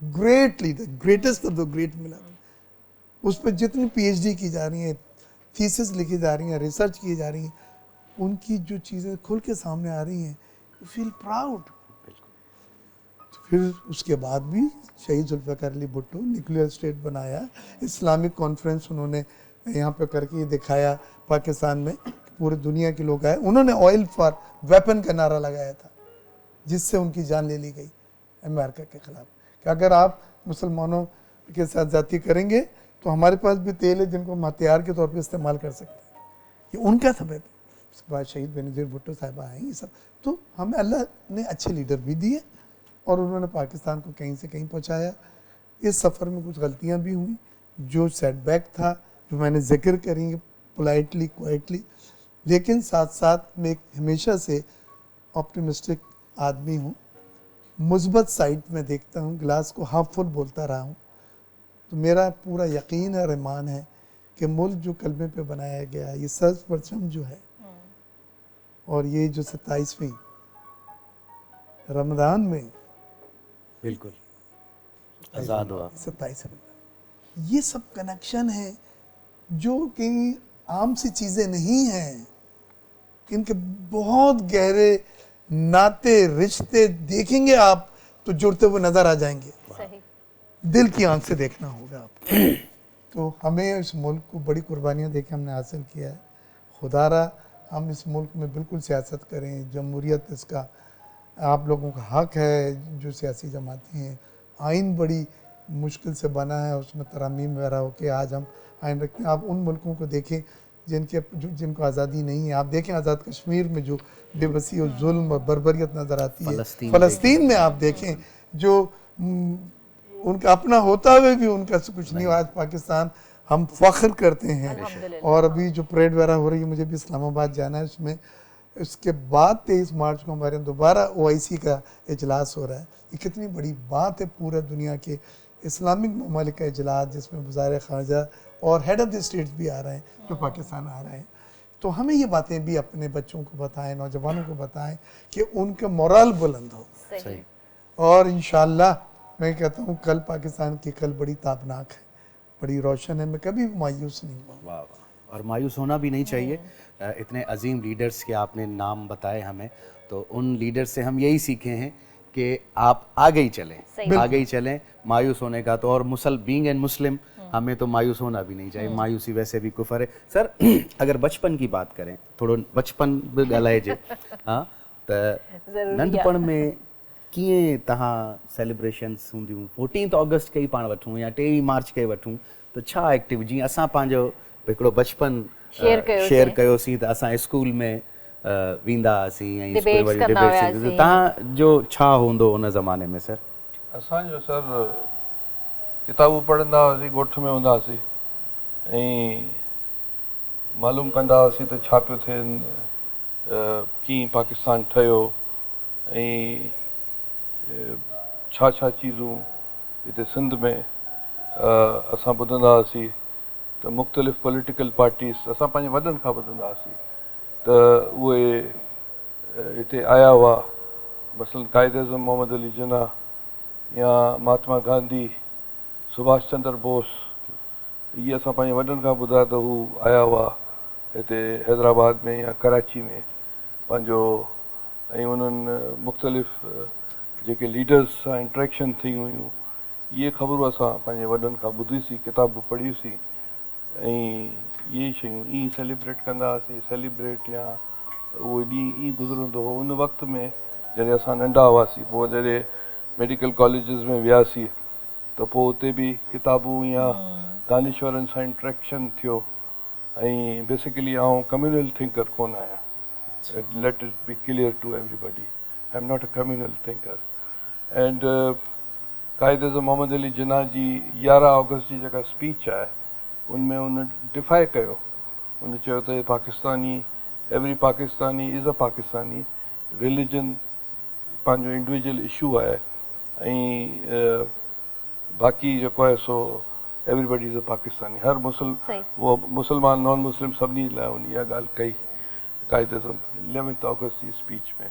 great leader, greatest of the great मिला। उस पर जितनी पीएचडी की जा रही है, थीसिस लिखी जा रही हैं, रिसर्च की जा रही हैं, उनकी जो चीज़ें खुल के सामने आ रही हैं, यू फील प्राउड। तो फिर उसके बाद भी शहीद जुल्फ़िकार अली भुट्टो न्यूक्लियर स्टेट बनाया, इस्लामिक कॉन्फ्रेंस उन्होंने यहाँ पे करके दिखाया पाकिस्तान में, पूरी दुनिया के लोग आए। उन्होंने ऑयल फॉर वेपन का नारा लगाया था जिससे उनकी जान ले ली गई अमेरिका के ख़िलाफ़, कि अगर आप मुसलमानों के साथ ज़्यादती करेंगे तो हमारे पास भी तेल है जिनको हम हथियार के तौर पे इस्तेमाल कर सकते हैं। ये उनका सबब है। उसके बाद शहीद बेनज़ीर भुट्टो साहिबा आई, ये सब। तो हमें अल्लाह ने अच्छे लीडर भी दिए और उन्होंने पाकिस्तान को कहीं से कहीं पहुँचाया। इस सफ़र में कुछ गलतियाँ भी हुई, जो सेटबैक था, जो मैंने जिक्र करी पोलाइटली क्वाइटली, लेकिन साथ साथ मैं हमेशा से ऑप्टिमिस्टिक आदमी हूँ, मुस्बत साइड में देखता हूँ, गिलास को हाफ फुल बोलता रहा हूँ। तो मेरा पूरा यकीन और ईमान है कि मुल्क जो कलमे पे बनाया गया, ये सर्च परचम जो है और ये जो 27वीं रमज़ान में बिल्कुल आज़ाद हुआ, 27 रमज़ान, ये सब कनेक्शन है जो कि आम सी चीज़ें नहीं हैं। इनके बहुत गहरे नाते रिश्ते देखेंगे आप तो जुड़ते हुए नज़र आ जाएंगे। सही। दिल की आंख से देखना होगा आपको। तो हमें इस मुल्क को बड़ी कुर्बानियाँ देके हमने हासिल किया है। खुदारा हम इस मुल्क में बिल्कुल सियासत करें, जमहूरियत इसका आप लोगों का हक है, जो सियासी जमातें हैं। आइन बड़ी मुश्किल से बना है, उसमें तरामीम वगैरह होके आज हम आइन रखते हैं। आप उन मुल्कों को देखें जिनको आज़ादी नहीं है। आप देखें आज़ाद कश्मीर में जो बेबसी और जुल्म और बर्बरियत नज़र आती है, फ़लस्तीन में आप देखें जो उनका अपना होता हुए भी उनका कुछ नहीं। आज पाकिस्तान हम फ़ख्र करते हैं। और अभी जो परेड वगैरह हो रही है, मुझे भी इस्लामाबाद जाना है, उसमें उसके बाद 23 मार्च को हमारे दोबारा OIC का इजलास हो रहा है। ये कितनी बड़ी बात है, पूरा दुनिया के इस्लामिक ममालिक का इजलास जिसमें वज़ार ख़ारजा और हेड ऑफ़ द स्टेट्स भी आ रहे हैं जो पाकिस्तान आ रहे हैं। तो हमें ये बातें भी अपने बच्चों को बताएं, नौजवानों को बताएं कि उनका मोरल बुलंद हो। सही। और इंशाअल्लाह मैं कहता हूँ कल पाकिस्तान की कल बड़ी ताबनाक है, बड़ी रोशन है। मैं कभी भी मायूस नहीं हुआ। वाह वाह, और मायूस होना भी नहीं चाहिए। इतने अजीम लीडर्स के आपने नाम बताए हमें, तो उन लीडर्स से हम यही सीखे हैं कि आप आगे ही चलें, आगे ही चलें। मायूस होने का तो, और बीइंग एन मुस्लिम हमें तो मायूस होना भी नहीं चाहिए। मायूसी वैसे भी कुफर है। सर अगर बचपन की बात करें, थोड़ो बचपन बि ॻाल्हाइजे। हाँ, त नंढपण में कीअं तव्हां सेलिब्रेशन्स हूंदियूं? 14 अगस्त के ही पाण वठूं या 23 मार्च के वठूं, त छा एक्टिव, जीअं असां पंहिंजो हिकिड़ो बचपन शेयर कयोसीं, त असां स्कूल में वेंदा हुआसीं ऐं डिबेट्स कंदा हुआसीं। तव्हांजो छा हूंदो उन ज़माने में सर? असांजो सर किताबूं पढ़ंदा हुआसीं, ॻोठ में हूंदा हुआसीं ऐं मालूम कंदा हुआसीं त छा पियो थिए, कीअं पाकिस्तान ठहियो ऐं छा छा चीज़ूं हिते सिंध में असां ॿुधंदा हुआसीं। त मुख़्तलिफ़ पॉलिटिकल पार्टीज़ असां पंहिंजे वॾनि खां ॿुधंदा हुआसीं त उहे हिते आया हुआ। मसलन कायदे आज़म मोहम्मद अली जिन्ना या महात्मा गांधी, सुभाष चंद्र बोस, इहे असां पंहिंजे वॾनि खां ॿुधा त हू आया हुआ हिते हैदराबाद में या कराची में पंहिंजो, ऐं उन्हनि मुख़्तलिफ़ जेके लीडर्स सां इंट्रैक्शन थी हुयूं, इहे ख़बरूं असां पंहिंजे वॾनि खां ॿुधीसीं, किताबूं पढ़ीसीं ऐं इहे शयूं ईअं सेलिब्रेट कंदा हुआसीं। सेलिब्रेट या उहो ॾींहुं ईअं गुज़रंदो हो। उन वक़्त में जॾहिं असां नंढा हुआसीं, पोइ जॾहिं मेडिकल कॉलेजिस में वियासीं त पोइ उते बि किताबूं या दानिश्वरनि सां इंट्रैक्शन थियो। ऐं बेसिकली आउं कम्यूनल थिंकर कोन आहियां, let it be clear to everybody, I am not a communal thinker. And Quaid Azam Mohammad Ali Jinnah जी 11 अगस्त जी जेका स्पीच आहे उनमें उन डिफाई कयो, उन चयो त Pakistani every Pakistani is a Pakistani, religion पंहिंजो इंडिविजुअल इशू आहे ऐं बाक़ी जेको आहे सो एवरीबडी इज़ अ पाकिस्तानी, हर सही। वो मुसलमान नॉन मुस्लिम सभिनी लाइ उन इहा ॻाल्हि कई कायद अज़म 11 अगस्त जी स्पीच में।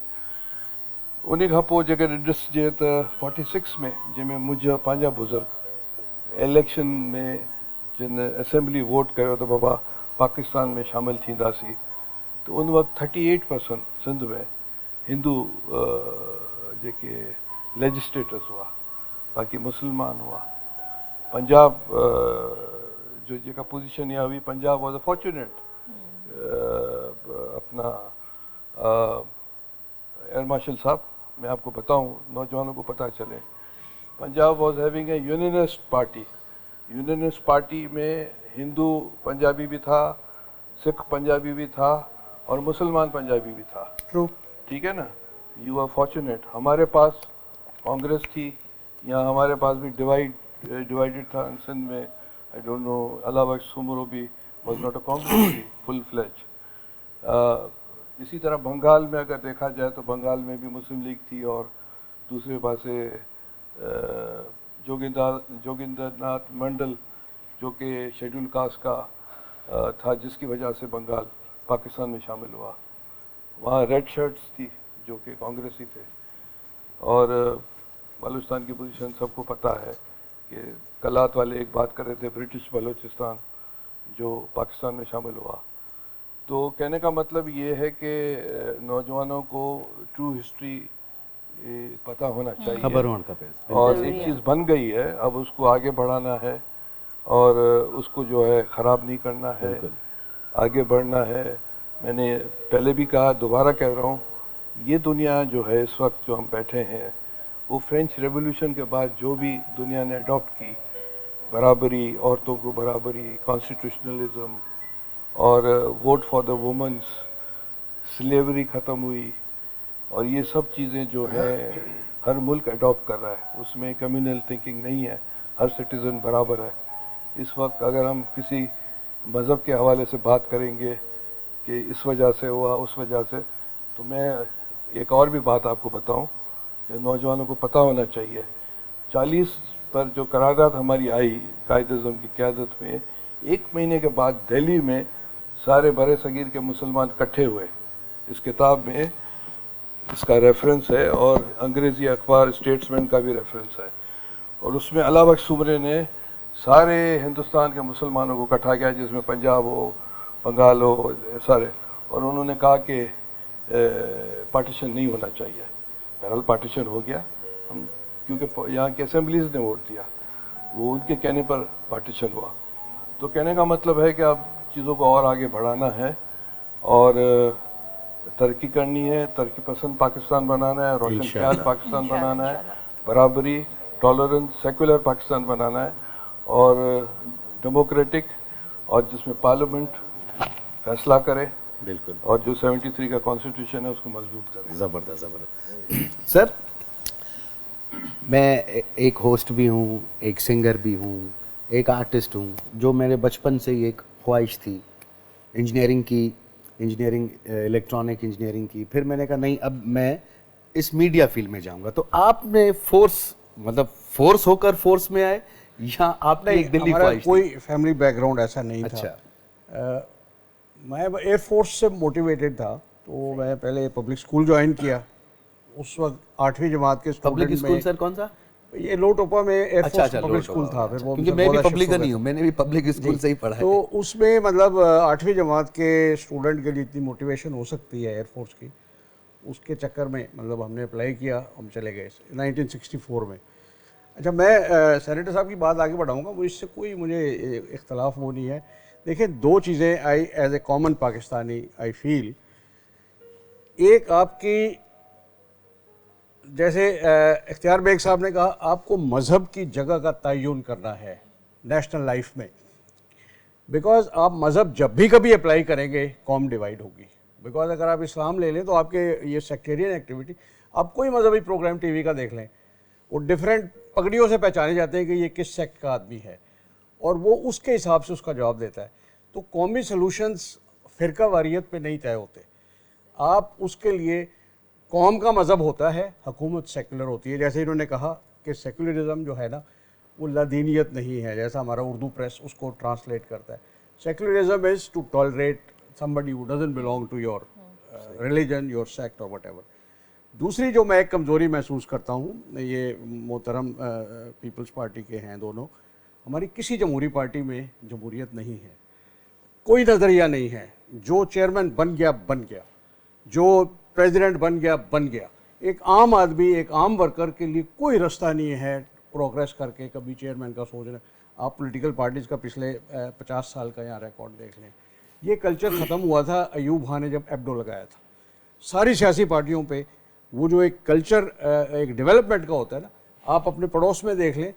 उन खां पोइ जेकॾहिं ॾिसजे त 46 में जंहिंमें मुंहिंजा पंहिंजा बुज़ुर्ग इलेक्शन में जिन असेंबली वोट कयो त बाबा पाकिस्तान में शामिलु थींदासीं, त उन वक़्तु 38% सिंध में हिंदू जेके लेजिस्लेटर्स हुआ, बाक़ी मुस्लमान हुआ। पंजाब जो जेका पोजीशन इहा हुई, पंजाब वॉज अ फॉर्चुनेट अपना एयर मार्शल साहब, मैं आपको बताऊं नौजवानों को पता चले, Punjab was having a unionist party. Unionist party में हिंदू पंजाबी भी था, सिख पंजाबी भी था और मुसलमान पंजाबी भी था। ट्रू, ठीक है ना, यू आर फॉर्चुनेट। हमारे पास कांग्रेस थी या हमारे पास भी डिवाइडेड था सिंध में, आई डोंट नो, अलावा सुमरो भी वॉज नॉट अ कांग्रेस थी फुल फ्लेज। इसी तरह बंगाल में अगर देखा जाए तो बंगाल में भी मुस्लिम लीग थी और दूसरे पासे जोगिंदर नाथ मंडल जो कि शेड्यूल कास्ट का था, जिसकी वजह से बंगाल पाकिस्तान में शामिल हुआ। वहाँ रेड शर्ट्स थी जो कि कांग्रेसी थे। और बलूचिस्तान की पोजीशन सबको पता है कि कलात वाले एक बात कर रहे थे, ब्रिटिश बलूचिस्तान जो पाकिस्तान में शामिल हुआ। तो कहने का मतलब ये है कि नौजवानों को ट्रू हिस्ट्री पता होना चाहिए, खबर होना का पैसा। और एक चीज़ बन गई है, अब उसको आगे बढ़ाना है और उसको जो है ख़राब नहीं करना है, आगे बढ़ना है। मैंने पहले भी कहा, दोबारा कह रहा हूँ, ये दुनिया जो है इस वक्त जो हम बैठे हैं, वो फ्रेंच रेवोल्यूशन के बाद जो भी दुनिया ने अडॉप्ट की, बराबरी, औरतों को बराबरी, कॉन्स्टिट्यूशनलिज्म और vote for the women's, slavery ख़त्म हुई, और ये सब चीज़ें जो है हर मुल्क अडॉप्ट कर रहा है। उसमें कम्युनल थिंकिंग नहीं है, हर सिटीज़न बराबर है। इस वक्त अगर हम किसी मज़हब के हवाले से बात करेंगे कि इस वजह से हुआ, उस वजह से, तो मैं एक और भी बात आपको बताऊं कि नौजवानों को पता होना चाहिए, 40 पर जो करारदाद हमारी आई कायद-ए-आज़म की क़यादत में, 1 महीने के बाद दिल्ली में सारे बड़े सगीर के मुसलमान इकट्ठे हुए। इस किताब में इसका रेफरेंस है और अंग्रेज़ी अखबार स्टेट्समैन का भी रेफरेंस है। और उसमें अलावा सुमरे ने सारे हिंदुस्तान के मुसलमानों को इकट्ठा किया, जिसमें पंजाब हो, बंगाल हो, सारे, और उन्होंने कहा कि पार्टीशन नहीं होना चाहिए। बहरहाल पार्टीशन हो गया, हम क्योंकि यहाँ की असेंबलीज़ ने वोट दिया, वो उनके कहने पर पार्टीशन हुआ। तो कहने का मतलब है कि अब चीज़ों को और आगे बढ़ाना है और तरक्की करनी है, तरक्की पसंद पाकिस्तान बनाना है, रोशन ख्याल पाकिस्तान बनाना है, बराबरी, टॉलरेंस, सेकुलर पाकिस्तान बनाना है, और डेमोक्रेटिक, और जिसमें पार्लियामेंट फैसला करे, बिल्कुल, और जो 73 का कॉन्स्टिट्यूशन है उसको मजबूत करे। ज़बरदस्त ज़बरदस्त। सर, मैं एक होस्ट भी हूँ, एक सिंगर भी हूँ, एक आर्टिस्ट हूँ, जो मेरे बचपन से ही एक ख्वाहिश थी इंजीनियरिंग की, इलेक्ट्रॉनिक इंजीनियरिंग की। फिर मैंने कहा नहीं, अब मैं इस मीडिया फील्ड में जाऊंगा। तो आपने फोर्स होकर फोर्स में आए या आपने एक दिल्ली ख्वाहिश थी? कोई फैमिली बैकग्राउंड ऐसा नहीं अच्छा। था। मैं एयरफोर्स से मोटिवेटेड था, तो मैं पहले पब्लिक स्कूल ज्वाइन किया। उस वक्त 8वीं जमात के पब्लिक स्कूल सर कौन सा? ये लोटोपा में एयरफोर्स अच्छा, पब्लिक स्कूल था। फिर वो क्योंकि मैं भी पब्लिक नहीं हूँ, मैंने भी पब्लिक स्कूल से ही पढ़ा है। तो उसमें मतलब 8वीं जमात के स्टूडेंट के लिए इतनी मोटिवेशन हो सकती है एयरफोर्स की, उसके चक्कर में मतलब हमने अप्लाई किया, हम चले गए 1964 में। अच्छा, मैं सेनेटर साहब की बात आगे बढ़ाऊंगा, वो इससे कोई मुझे इख्तलाफ वो नहीं है। देखिए, 2 चीज़ें I as a common Pakistani I feel. एक आपकी, जैसे इख्तियार बेग साहब ने कहा, आपको मज़हब की जगह का तयन करना है नेशनल लाइफ में, बिकॉज़ आप मज़हब जब भी कभी अप्लाई करेंगे कौम डिवाइड होगी। बिकॉज़ अगर आप इस्लाम ले लें तो आपके ये सेक्टेरियन एक्टिविटी, आप कोई मजहबी प्रोग्राम टीवी का देख लें, वो डिफरेंट पगड़ियों से पहचाने जाते हैं कि ये किस सेक्ट का आदमी है, और वो उसके हिसाब से उसका जवाब देता है। तो कौमी सॉल्यूशंस फ़िरका वारियत पे नहीं तय होते। आप उसके लिए कौम का मज़हब होता है, हुकूमत सेकुलर होती है। जैसे इन्होंने कहा कि सेकुलरिज्म जो है ना वो लादीनियत नहीं है, जैसा हमारा उर्दू प्रेस उसको ट्रांसलेट करता है। Secularism is to tolerate somebody who doesn't belong to your religion, your sect or whatever। दूसरी जो मैं एक कमज़ोरी महसूस करता हूँ, ये मोहतरम पीपल्स पार्टी के हैं दोनों, हमारी किसी जमहूरी पार्टी में जमहूरियत नहीं है, कोई नज़रिया नहीं है। जो चेयरमैन बन गया, जो प्रेसिडेंट बन गया। एक आम आदमी, एक आम वर्कर के लिए कोई रास्ता नहीं है प्रोग्रेस करके कभी चेयरमैन का सोचना। आप पॉलिटिकल पार्टीज़ का पिछले 50 साल का यहाँ रिकॉर्ड देख लें। ये कल्चर ख़त्म हुआ था अयूब खान ने जब एब्डो लगाया था। सारी सियासी पार्टियों पे वो जो एक कल्चर एक डेवलपमेंट का होता है ना, आप अपने पड़ोस में देख लें,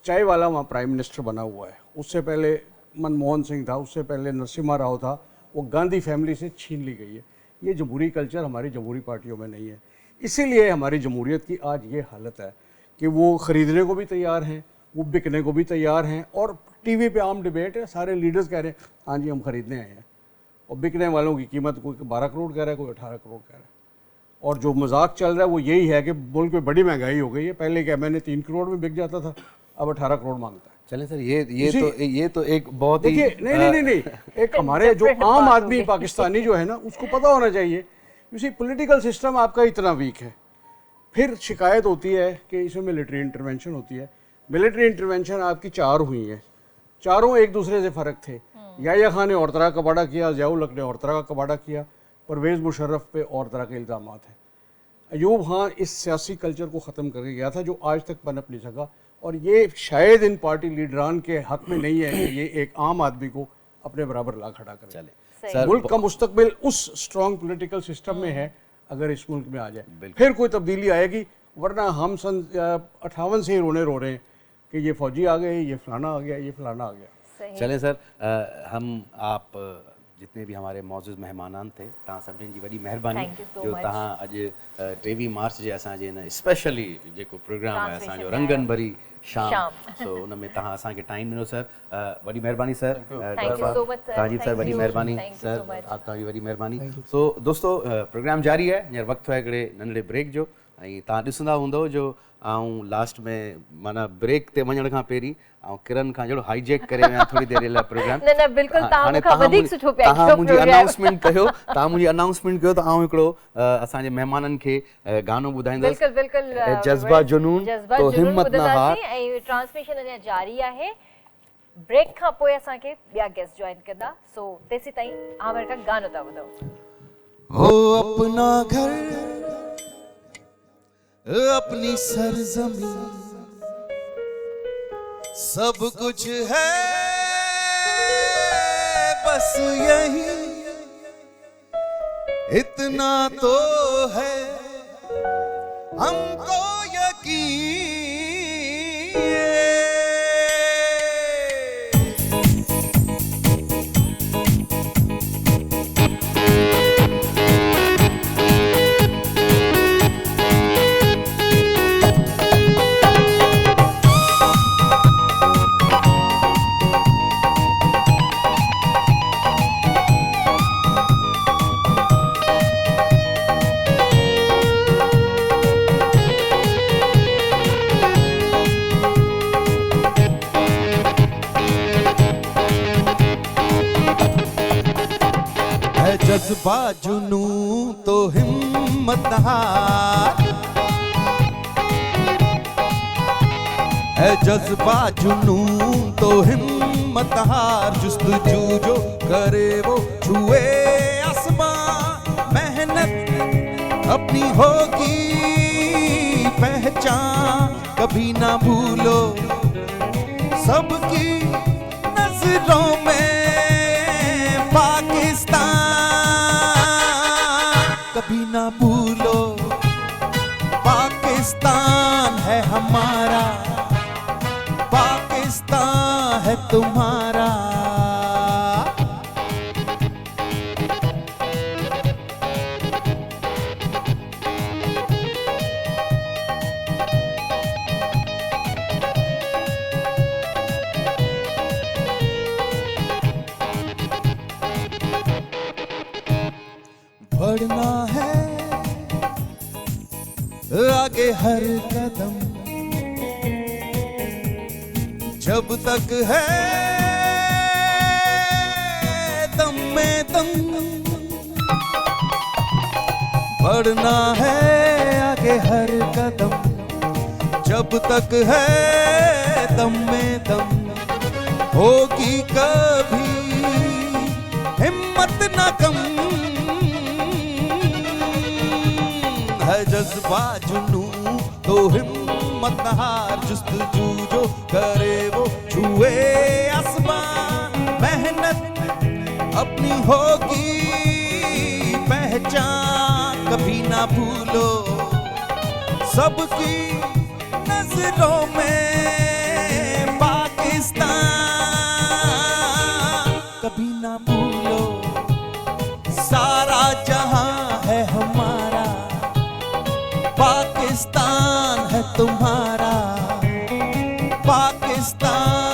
चाय वाला वहाँ प्राइम मिनिस्टर बना हुआ है, उससे पहले मनमोहन सिंह था, उससे पहले नरसिम्हा राव था, वो गांधी फैमिली से छीन ली गई है। ये जमहूरी कल्चर हमारी जमहूरी पार्टियों में नहीं है। इसीलिए हमारी जमहूरियत की आज ये हालत है कि वो ख़रीदने को भी तैयार हैं, वो बिकने को भी तैयार हैं, और टीवी पे आम डिबेट है, सारे लीडर्स कह रहे हैं हाँ जी हम ख़रीदने आए हैं, और बिकने वालों की कीमत कोई 12 करोड़ कह रहा है, कोई 18 करोड़ कह रहा है। और जो मजाक चल रहा है वो यही है कि मुल्क में बड़ी महंगाई हो गई है, पहले क्या मैंने 3 करोड़ में बिक जाता था, अब 18 करोड़ मांगता है। चलें सर, ये तो एक बहुत ही देखिए नहीं, एक हमारे जो आम आदमी पाकिस्तानी जो है ना, उसको पता होना चाहिए। इसी पॉलिटिकल सिस्टम आपका इतना वीक है, फिर शिकायत होती है कि इसमें मिलिट्री इंटरवेंशन होती है। मिलिट्री इंटरवेंशन आपकी 4 हुई हैं, चारों एक दूसरे से फ़र्क थे। याह्या खान ने और तरह का कबाड़ा किया, ज़ियाउल हक ने और तरह का कबाड़ा किया, परवेज़ मुशर्रफ पे और तरह के इल्ज़ाम हैं। अयूब खान इस सियासी कल्चर को ख़त्म करके गया था जो आज तक पनप नहीं सका, और ये शायद इन पार्टी लीडरान के हक में नहीं है कि ये एक आम आदमी को अपने बराबर ला खड़ा करे। चले मुल्क का मुस्तकबिल उस स्ट्रॉन्ग पॉलिटिकल सिस्टम में है, अगर इस मुल्क में आ जाए फिर कोई तब्दीली आएगी, वरना हम सन 58 से ही रो रहे हैं कि ये फौजी आ गए, ये फलाना आ गया, ये फलाना आ गया। चलें सर, हम आप जितने भी हमारे मौजूद मेहमानान थे, तव्हां सभिनीनि जी वॾी महिरबानी जो तव्हां अॼु 23 मार्च जे असांजे हिन स्पेशली जेको प्रोग्राम आहे असांजो रंगन भरी शाम, सो उन में तव्हां असांखे टाइम ॾिनो सर, वॾी महिरबानी सर। तव्हांजी सर वॾी महिरबानी सर, तव्हांजी वॾी महिरबानी। सो दोस्तो, प्रोग्राम जारी आहे, हींअर वक़्तु आहे हिकिड़े नंढड़े ब्रेक जो, ऐं तव्हां ॾिसंदा हूंदव जो आऊं लास्ट में माना ब्रेक ते वञण खां पहिरीं ऐं किरण खां जहिड़ो हाईजेक करे विया थोरी देरि लाइ प्रोग्राम। न बिल्कुलु, तव्हां मूंखां वधीक सुठो पिया तव्हां मुंहिंजी अनाउंसमेंट कयो, त आऊं हिकिड़ो असांजे महिमाननि खे गानो ॿुधाईंदुसि, जज़्बा जुनून तो हिम्मत न हार। ऐं ट्रांसमिशन अञा जारी आहे। ब्रेक खां पोइ असांखे ॿिया गेस्ट जॉइन कंदा, सो तेसीं ताईं आमिर खां गानो था ॿुधो। ओ अपना घर, अपनी सरजमीं, सब कुछ है बस यही, इतना तो है हमको यकीन। जज्बा जुनून तो हिम्मत न हार, है जज्बा जुनून तो हिम्मत न हार, जुस्तजू जो करे वो छुए आसमां, मेहनत अपनी होगी पहचान, कभी ना भूलो सबकी नजरों में पाकिस्तान, कभी ना भूलो पाकिस्तान है हमारा, पाकिस्तान है तुम्हारा। बढ़ना है आगे हर कदम, जब तक है दम में दम। बढ़ना है आगे हर कदम, जब तक है दम में दम। होगी कभी हिम्मत न कम, है जज्बा जुनू तो हिम्मत न हार। जुस्तजू जो करे वो छुए आसमान। मेहनत अपनी होगी पहचान, कभी ना भूलो सबकी नजरों में पाकिस्तान। कभी ना भूलो सारा जहां है हमारा, पाकिस्तान है तुम्हारा, पाकिस्तान